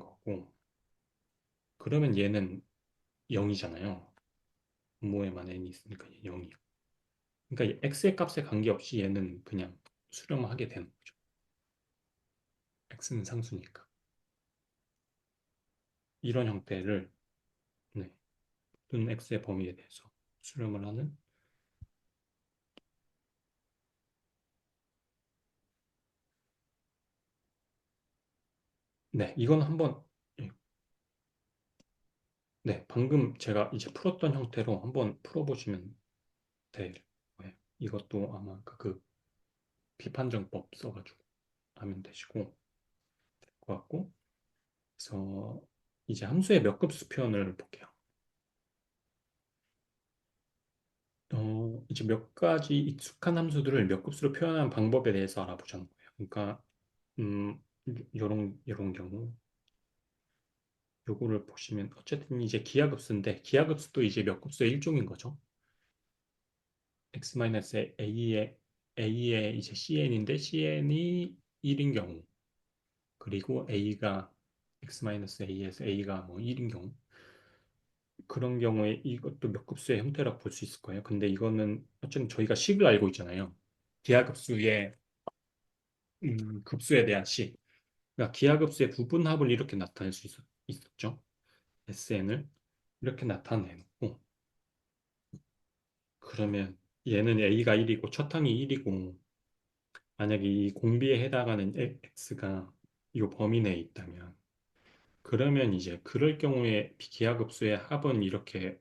거고 그러면 얘는 0이잖아요. 분모에만 n이 있으니까 0이요. 그러니까 x의 값에 관계없이 얘는 그냥 수렴하게 되는 거죠. x는 상수니까. 이런 형태를 네, 모든 x의 범위에 대해서 수렴을 하는 네, 이건 한번 예, 네, 방금 제가 이제 풀었던 형태로 한번 풀어보시면 될 거예요. 이것도 아마 그 비판정법 써가지고 하면 되시고 될 것 같고 그래서 이제 함수의 몇 급수 표현을 볼게요. 이제 몇 가지 익숙한 함수들을 몇 급수로 표현하는 방법에 대해서 알아보자는 거예요. 그러니까 음, 요런 경우 요거를 보시면 어쨌든 이제 기하급수인데 기하급수도 이제 몇 급수의 일종인 거죠. A의 이제 CN인데 CN이 1인 경우 그리고 A가 X-A에서 A가 뭐 1인 경우 그런 경우에 이것도 몇 급수의 형태라고 볼 수 있을 거예요. 근데 이거는 어쨌든 저희가 식을 알고 있잖아요. 기하급수의 급수에 대한 식. 그러니까 기하급수의 부분합을 이렇게 나타낼 수 있었죠. SN을 이렇게 나타내놓고 그러면 얘는 A가 1이고 첫 항이 1이고 만약에 이 공비에 해당하는 X가 이 범위 내에 있다면 그러면 이제 그럴 경우에 기하급수의 합은 이렇게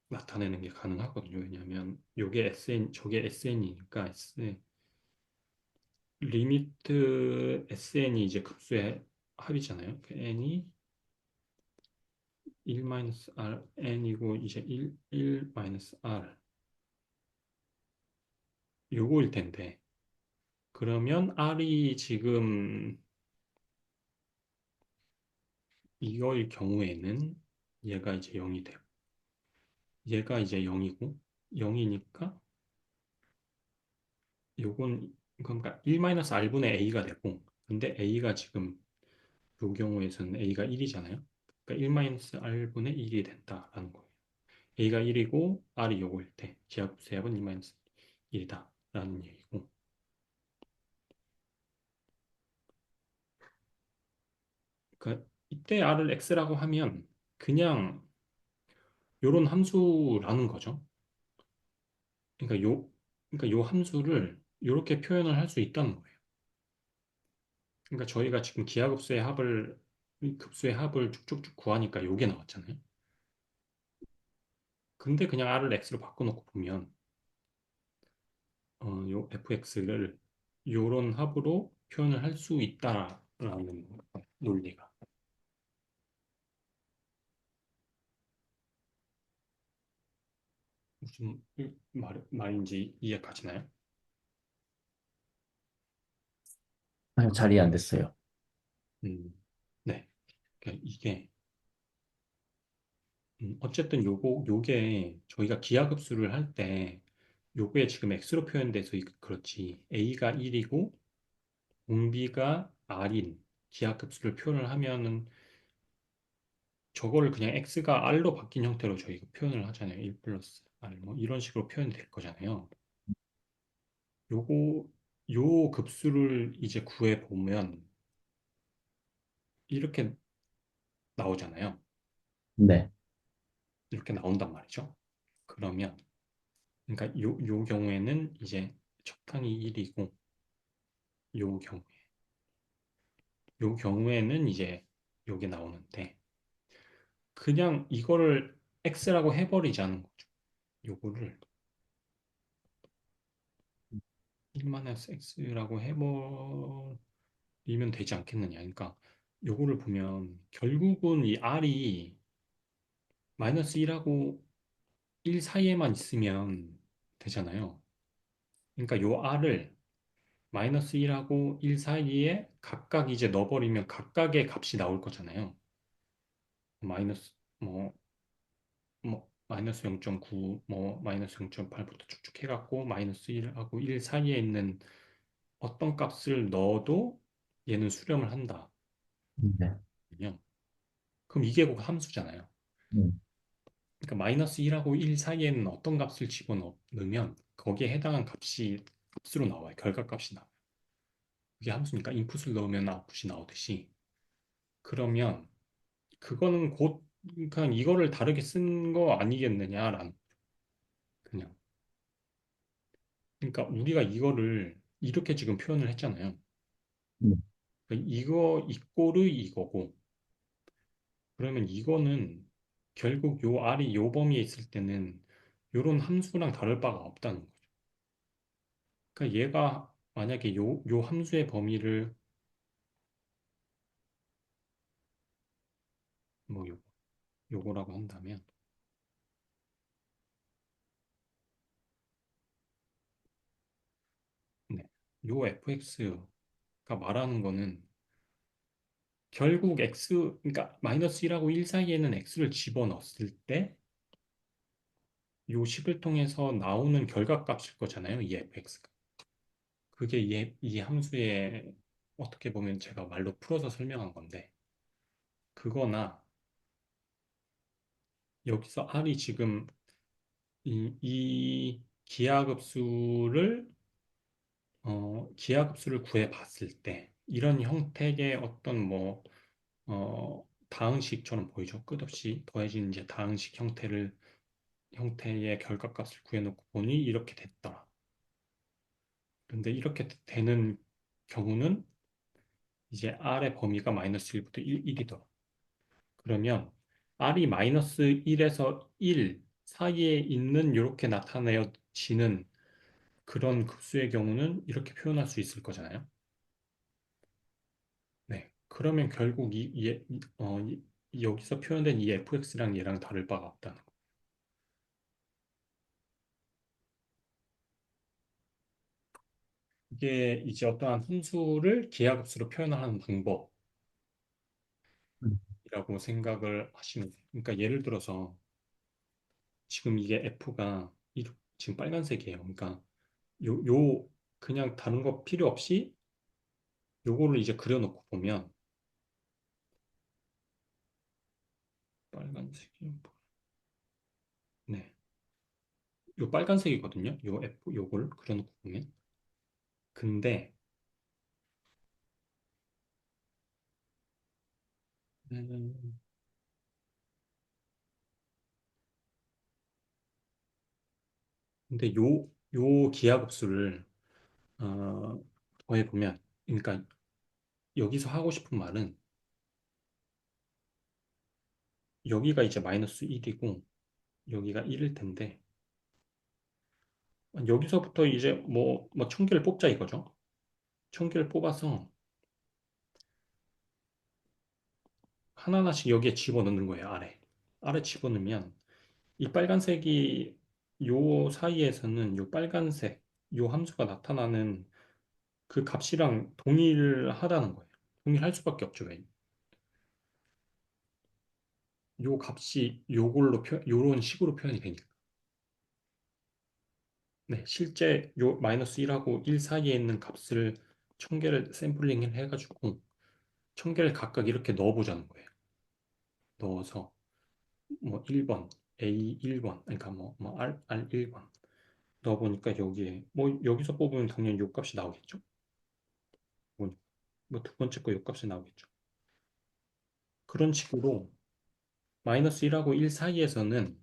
나타내는 게 가능하거든요. 왜냐하면 요게 SN, 저게 SN이니까 리미트 SN이 이제 급수의 합이잖아요. 그 N이 1-R, N이고 이제 1-R 요거일 텐데 그러면 R이 지금 이거일 경우에는 얘가 이제 0이 되고 얘가 이제 0이고 0이니까 요건 그러니까 1-R분의 A가 되고 근데 A가 지금 요 경우에서는 A가 1이잖아요. 그러니까 1-R분의 1이 된다라는 거예요. A가 1이고 R이 요거일 때 기하급수의 합은 1-1이다라는 얘기고 그러니까 이때 R을 X라고 하면 그냥 요런 함수라는 거죠. 그러니까 요 함수를 이렇게 표현을 할 수 있다는 거예요. 그러니까 저희가 지금 급수의 합을 쭉쭉쭉 구하니까 요게 나왔잖아요. 근데 그냥 R을 X로 바꿔놓고 보면 요 fx를 요런 합으로 표현을 할 수 있다라는 논리가 무슨 말인지 이해 가시나요? 아유, 잘 이해 안 됐어요. 음, 네. 그러니까 이게 어쨌든 요게 저희가 기하급수를 할 때 요게 지금 x로 표현돼서 그렇지 a가 1이고 공비가 r인 기하급수를 표현을 하면은 저거를 그냥 x가 r로 바뀐 형태로 저희가 표현을 하잖아요. 1 플러스 r 뭐 이런 식으로 표현이 될 거잖아요. 요거 요 급수를 이제 구해 보면 이렇게 나오잖아요. 네. 이렇게 나온단 말이죠. 그러면 그러니까 요 경우에는 이제 적당히 1이고 요 경우 요 경우에는 이제 요게 나오는데 그냥 이거를 x라고 해버리자는 거죠. 요거를 1-x라고 해버리면 되지 않겠느냐. 그러니까 요거를 보면 결국은 이 r이 마이너스 1하고 1 사이에만 있으면 되잖아요. 그러니까 요 r을 마이너스 1하고 1 사이에 각각 이제 넣어버리면 각각의 값이 나올 거잖아요. 마이너스 마이너스 0.9, 마이너스 0.8부터 쭉쭉 해갖고 마이너스 1하고 1 사이에 있는 어떤 값을 넣어도 얘는 수렴을 한다. 네. 그럼 이게 곧 함수잖아요. 음, 그러니까 마이너스 1하고 1 사이에는 어떤 값을 집어넣으면 거기에 해당한 값이 값으로 나와요. 결과값이 나와요. 그게 함수니까 인풋을 넣으면 아웃풋이 나오듯이 그러면 그거는 곧 그냥 이거를 다르게 쓴 거 아니겠느냐라는 그냥 그러니까 우리가 이거를 이렇게 지금 표현을 했잖아요. 음, 그러니까 이거 이꼬르 이거고 그러면 이거는 결국 요 R이 요 범위에 있을 때는 요런 함수랑 다를 바가 없다는 거죠. 그러니까 얘가 만약에 요 함수의 범위를 뭐 요거라고 한다면 네. 요 fx가 말하는 거는 결국 그러니까 마이너스 1하고 1 사이에는 x를 집어넣었을 때 요 식을 통해서 나오는 결과값일 거잖아요. 이 fx가. 그게 이 함수의 어떻게 보면 제가 말로 풀어서 설명한 건데 그거나 여기서 r이 지금 이 기하급수를 구해 봤을 때 이런 형태의 어떤 다항식처럼 보이죠. 끝없이 더해진 이제 다항식 형태의 결과값을 구해놓고 보니 이렇게 됐더라. 근데 이렇게 되는 경우는 이제 r의 범위가 마이너스 1부터 1이더라. 그러면 r이 마이너스 1에서 1 사이에 있는 이렇게 나타내지는 그런 급수의 경우는 이렇게 표현할 수 있을 거잖아요. 네. 그러면 결국 여기서 표현된 이 fx랑 얘랑 다를 바가 없다는 거. 이게 이제 어떠한 함수를 기하급수로 표현하는 방법이라고 음. 생각을 하시면 돼요. 그러니까 예를 들어서 지금 이게 f가 지금 빨간색이에요. 그러니까 요 그냥 다른 거 필요 없이 요거를 이제 그려놓고 보면 빨간색이 네. 요 빨간색이거든요. 요 f 요걸 그려놓고 보면 근데 음, 근데 요 기하급수를 어, 더해보면 그러니까 여기서 하고 싶은 말은 여기가 이제 마이너스 1이고 여기가 1일 텐데 여기서부터 이제 천 개를 뽑자 이거죠. 천 개를 뽑아서 하나하나씩 여기에 집어넣는 거예요. 아래 집어넣으면 이 빨간색이 요 사이에서는 요 빨간색 요 함수가 나타나는 그 값이랑 동일하다는 거예요. 동일할 수밖에 없죠. 왜? 요 값이 요런 식으로 표현이 되니까. 네, 실제 요 마이너스 1하고 1 사이에 있는 값을 천 개를 샘플링을 해가지고 천 개를 각각 이렇게 넣어보자는 거예요. 넣어서 뭐 1번, A 1번, 그러니까 R 1번 넣어보니까 여기에 뭐 여기서 뽑으면 당연히 요 값이 나오겠죠. 뭐 두 번째 거 요 값이 나오겠죠. 그런 식으로 마이너스 1하고 1 사이에서는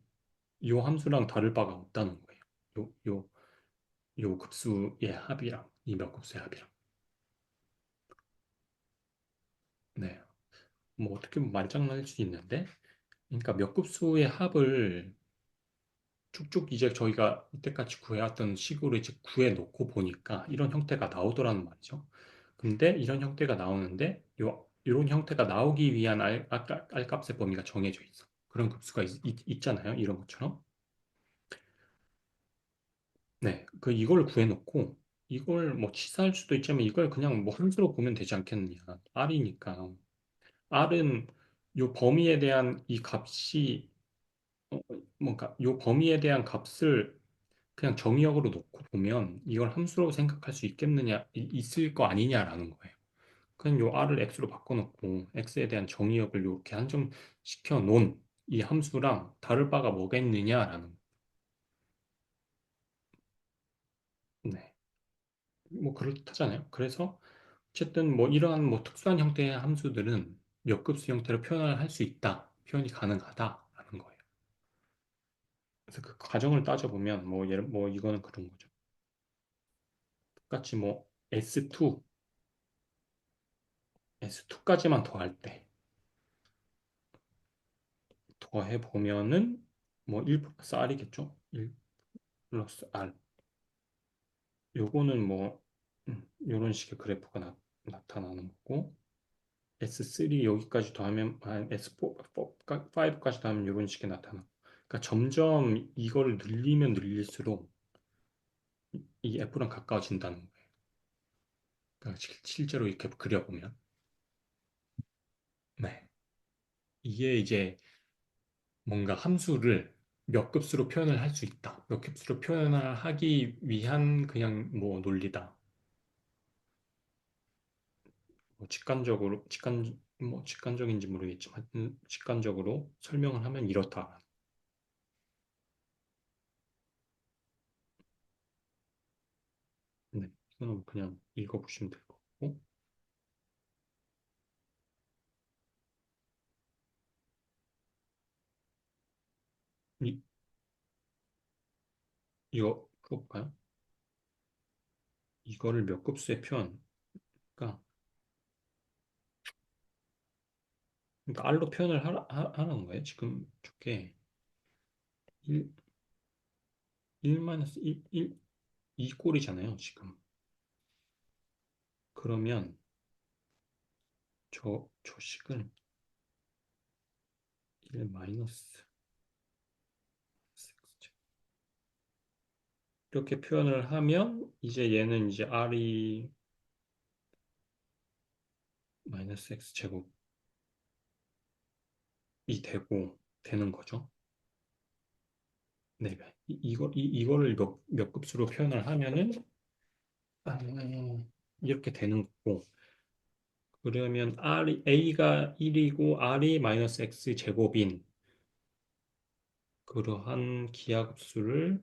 요 함수랑 다를 바가 없다는 거예요. 요 급수의 합이랑 이 몇 급수의 합이랑. 네. 뭐 어떻게 보면 말장난일 수 있는데 그러니까 몇 급수의 합을 쭉쭉 이제 저희가 이때까지 구해왔던 식으로 이제 구해놓고 보니까 이런 형태가 나오더라는 말이죠. 근데 이런 형태가 나오는데 이런 형태가 나오기 위한 R값의 범위가 정해져 있어. 그런 급수가 잖아요 이런 것처럼. 네. 이걸 구해놓고 이걸 뭐 치사할 수도 있지만 이걸 그냥 뭐 함수로 보면 되지 않겠느냐. R이니까. R은 요 범위에 대한 이 값이 뭔가 요 범위에 대한 값을 그냥 정의역으로 놓고 보면 이걸 함수로 생각할 수 있을 거 아니냐라는 거예요. 그냥 요 r을 x로 바꿔놓고 x에 대한 정의역을 이렇게 한정시켜 놓은 이 함수랑 다를 바가 뭐겠느냐라는 네. 뭐 그렇다잖아요. 그래서 어쨌든 뭐 이러한 뭐 특수한 형태의 함수들은 몇 급수 형태로 표현을 할 수 있다. 표현이 가능하다라는 거예요. 그래서 그 과정을 따져보면 뭐 이거는 그런 거죠. 똑같이 뭐 S2까지만 더할 때 더해 보면은 뭐 1 플러스 R이겠죠? 1 플러스 R. 요거는 뭐 요런 식의 그래프가 나타나는 거고 S3 여기까지 더하면 S5까지 더하면 요런 식의 나타나. 그러니까 점점 이거를 늘리면 늘릴수록 이 F랑 가까워진다는 거예요. 그러니까 실제로 이렇게 그려보면 네. 이게 이제 뭔가 함수를 몇 급수로 표현을 할 수 있다. 몇 급수로 표현을 하기 위한 그냥 뭐 논리다. 뭐 직관적인지 모르겠지만 직관적으로 설명을 하면 이렇다. 네, 이거는 그냥 읽어보시면 될 거고. 이, 이거 풀어볼까요? 이거를 몇 급수의 표현, 그러니까 R로 표현을 하라는 거예요. 지금 저게 1, 1-1, 이 꼴이잖아요. 지금. 그러면 저 식을 1 마이너스 이렇게 표현을 하면 이제 얘는 이제 R이 마이너스 X 제곱이 되는 거죠. 네, 이거를 몇 급수로 표현을 하면은 아, 이렇게 되는 거고 그러면 A가 1이고 R이 마이너스 X 제곱인 그러한 기하급수를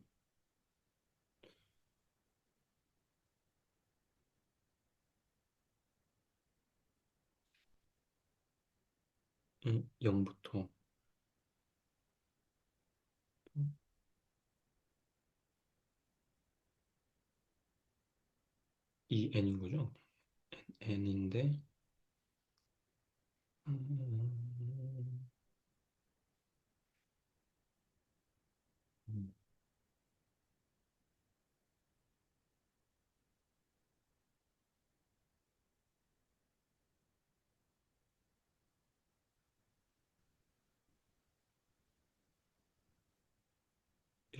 0부터 이 n인 거죠. n인데 음, 음,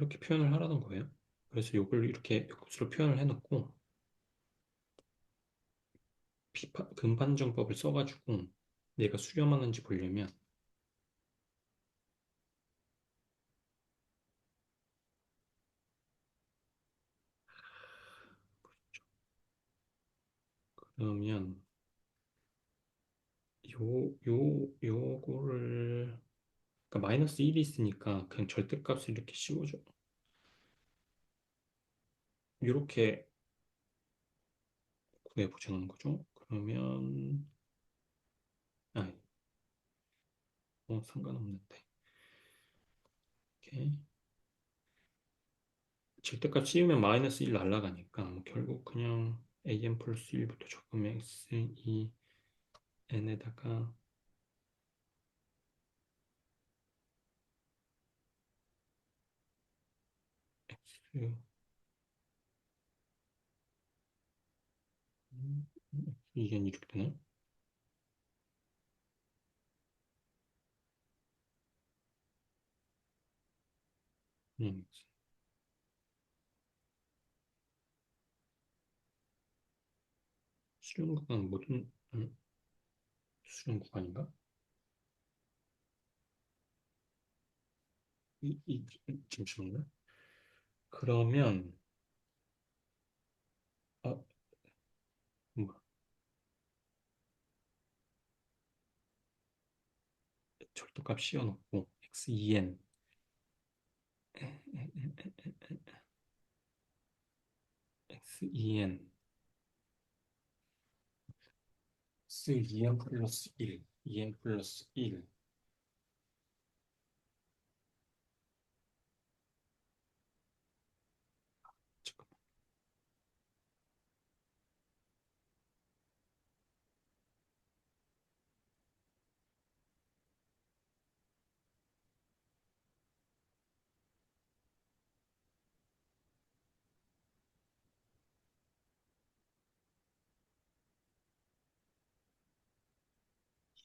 이렇게 표현을 하라는 거예요. 그래서 이걸 이렇게 곱수로 표현을 해놓고 근반정법을 써가지고 얘가 수렴하는지 보려면 그러면 요거를 그러니까 마이너스 1이 있으니까 그냥 절대값을 이렇게 씌워줘. 이렇게 구해보자는 거죠. 그러면 아, 상관없는데 이렇게 절대값 씌우면 마이너스 1 날라가니까 뭐 결국 그냥 an 플러스 1부터 적으면 x 2 n에다가 x 이게 이렇게 되나요? 음, 수렴 구간 모든 수렴 구간인가? 잠시만요. 그러면 아, 뭐, 절도값 씌워놓고 x2n x2n x2n 플러스 1 2n 플러스 1 잠깐만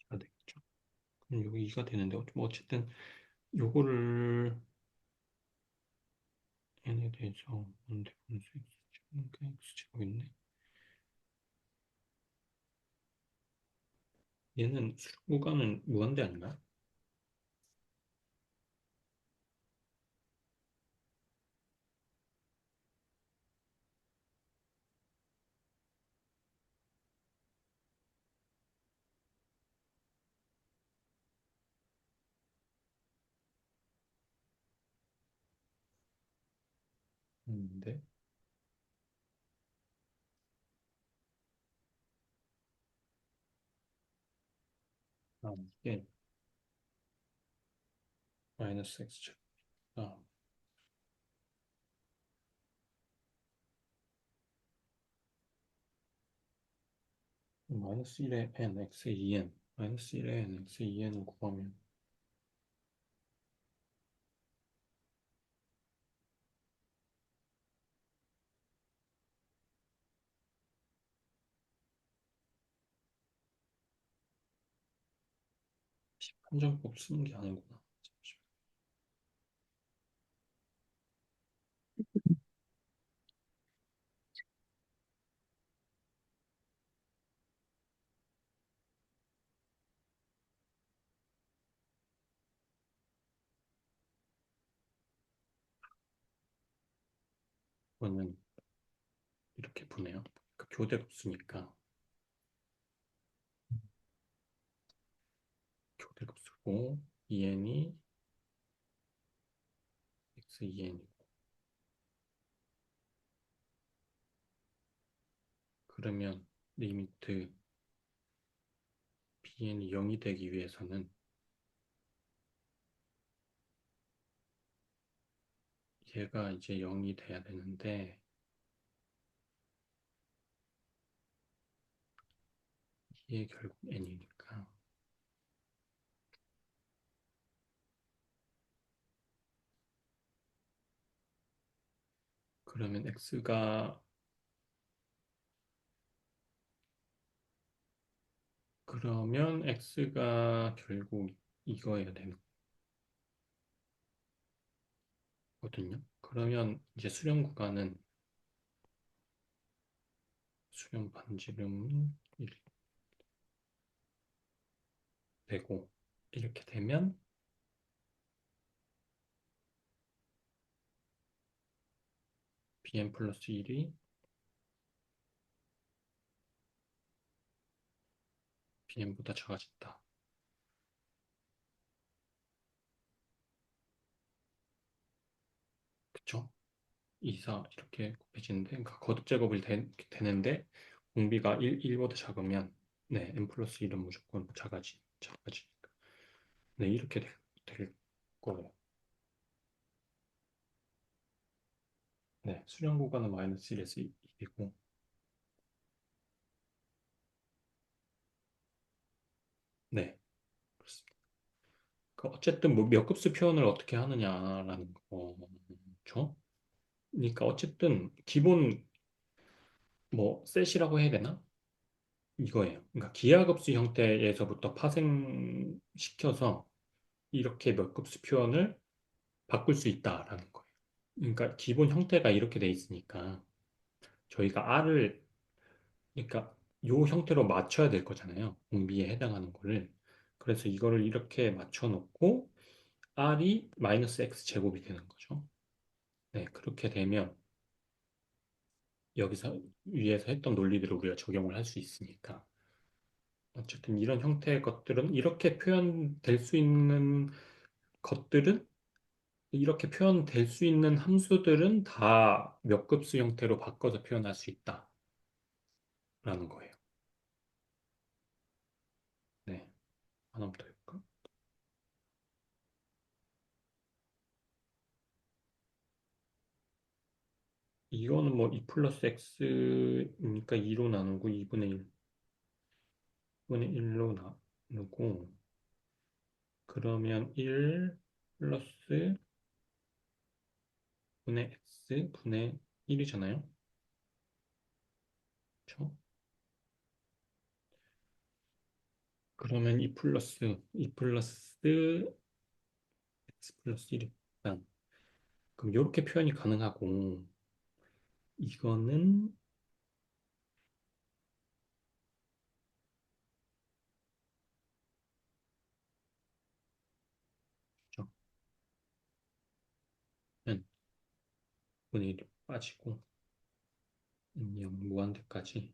가 되겠죠. 그럼 여기 2가 되는데 뭐 어쨌든 요거를 n에 대해서 뭔데 분수 x제곱인데 얘는 수렴 구간은 무한대 아닌가? 했는데 이게 마이너스 x 제곱. 아, 마이너스 1에 n x의 2n 마이너스 1에 n x의 2n을 구하면 10판정법 쓰는 게 아니구나. 잠시만. 이거는 이렇게 보네요. 그러니까 교대로 쓰니까 교대로 쓰고 2n이 x 2n이고 그러면 리미트 bn이 0이 되기 위해서는 얘가 이제 0이 돼야 되는데 얘 결국 n이니까 그러면 x가 결국 이거여야 되는 거거든요. 그러면 이제 수렴 구간은 수렴 반지름은 1 되고 이렇게 되면 bn 플러스 1이 bn보다 작아진다. 그쵸? 2, 4 이렇게 곱해지는데 그러니까 거듭 제곱이 되는데 공비가 1보다 작으면 네, n 플러스 1은 무조건 작아지니까 네, 이렇게 될 거예요. 네, 수렴 구간은 마이너스 1에서 1이고 네, 그렇습니다. 어쨌든 뭐 몇 급수 표현을 어떻게 하느냐라는 거죠. 그러니까 어쨌든 기본 뭐 셋이라고 해야 되나? 이거예요. 그러니까 기하급수 형태에서부터 파생시켜서 이렇게 몇 급수 표현을 바꿀 수 있다라는 거예요. 그러니까 기본 형태가 이렇게 돼 있으니까 저희가 R을 그러니까 요 형태로 맞춰야 될 거잖아요. 공비에 해당하는 거를. 그래서 이거를 이렇게 맞춰 놓고 R이 마이너스 X 제곱이 되는 거죠. 네, 그렇게 되면 여기서 위에서 했던 논리들을 우리가 적용을 할 수 있으니까 어쨌든 이런 형태의 것들은 이렇게 표현될 수 있는 것들은 이렇게 표현될 수 있는 함수들은 다 몇 급수 형태로 바꿔서 표현할 수 있다라는 거예요. 네, 하나만 더 해볼까? 이거는 뭐 2 플러스 x니까 2로 나누고 2분의 1로 나누고 그러면 1 플러스 분의 x 분의 1이잖아요. 그렇죠? 그러면 2 플러스 x 플러스 1이니까 그럼 이렇게 표현이 가능하고 이거는 그렇죠? 분의 1이 빠지고 0 무한대까지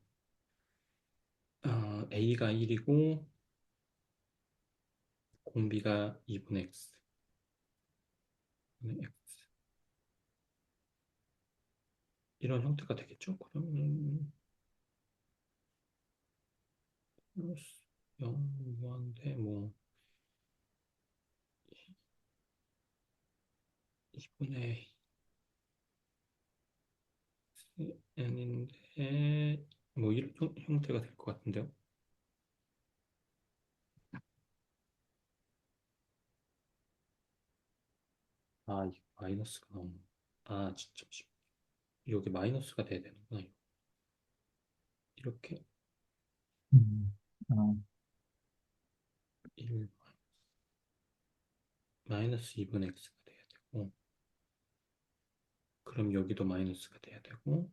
a가 1이고 공비가 2분의 x 분의 x 이런 형태가 되겠죠? 그러면 플러스 0 무한대 뭐 2분의 n인데 뭐 이런 형태가 될 것 같은데요? 아, 이거 마이너스가 나오네. 아, 진짜 여기 마이너스가 돼야 되는구나. 이렇게 음. 어, 1 마이너스 2분의 x가 돼야 되고 그럼 여기도 마이너스가 돼야 되고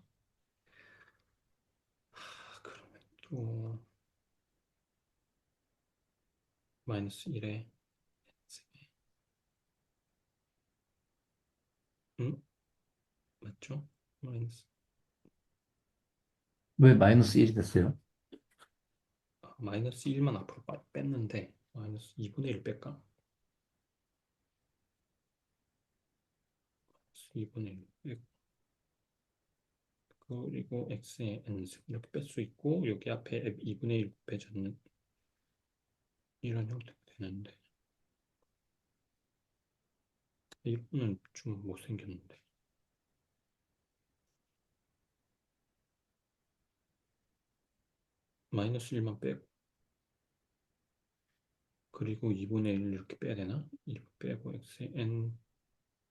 그러면 또 마이너스 1에 음? 맞죠? 마이너스 왜 마이너스 1이 됐어요? 마이너스 1만 앞으로 뺐는데 마이너스 2분의 1 뺄까? 2분의 1 그리고 x의 n승 이렇게 뺄 수 있고 여기 앞에 2분의 1 곱해졌는 이런 형태가 되는데 이거는 좀 못생겼는데 마이너스 1만 빼고 그리고 2분의 1 이렇게 빼야 되나? 이렇게 빼고 x의 n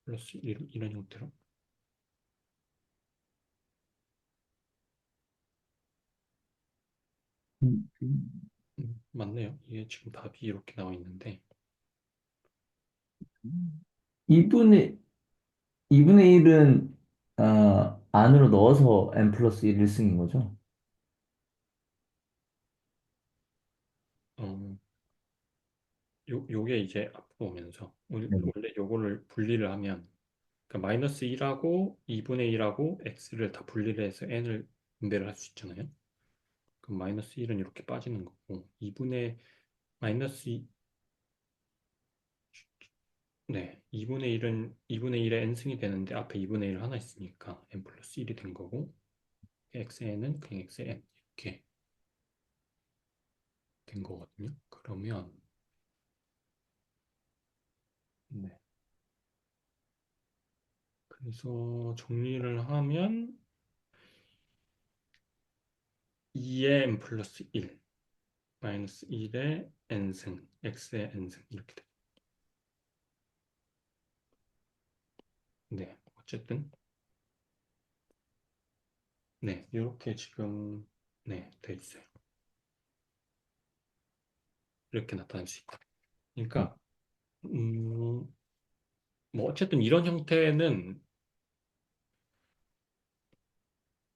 플러스 1 이런 형태로 음. 맞네요. 이게 지금 답이 이렇게 나와 있는데 2분의 2분의 1은 안으로 넣어서 n 플러스 1을 쓴 거죠? 어, 요게 이제 앞으로 오면서 네. 원래 요거를 분리를 하면 그러니까 마이너스 1하고 2분의 1하고 x를 다 분리를 해서 n을 분배를 할 수 있잖아요. 그럼 마이너스 1은 이렇게 빠지는 거고 2분의 마이너스 2, 네, 2분의 1은 2분의 1의 n승이 되는데 앞에 2분의 1 하나 있으니까 n 플러스 1이 된 거고 xn은 그냥 xn 이렇게 된 거거든요. 그러면 네. 그래서 정리를 하면 2의 n 플러스 1 마이너스 1의 n승 x의 n승 이렇게 돼. 네, 어쨌든 네, 이렇게 지금 네, 돼 있어요. 이렇게 나타날 수 있다. 그러니까 뭐 어쨌든 이런 형태는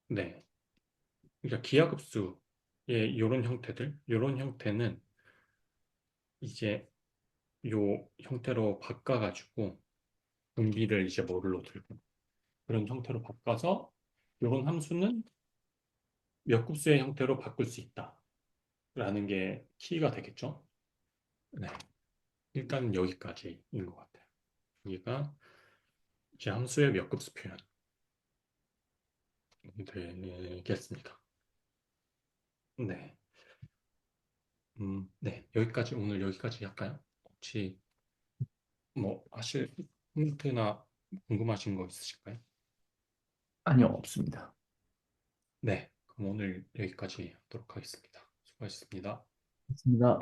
네, 그러니까 기하급수의 이런 형태들, 이런 형태는 이제 요 형태로 바꿔가지고 분비를 이제 모듈로 들고 그런 형태로 바꿔서 이런 함수는 몇 급수의 형태로 바꿀 수 있다라는 게 키가 되겠죠. 네, 일단 여기까지인 것 같아요. 여기가 이제 함수의 몇 급수 표현 되겠습니다. 네, 네, 여기까지 오늘 여기까지 할까요? 혹시 뭐 하실 콘텐츠나 궁금하신 거 있으실까요? 아니요, 없습니다. 네, 그럼 오늘 여기까지 하도록 하겠습니다. 수고하셨습니다. 없습니다.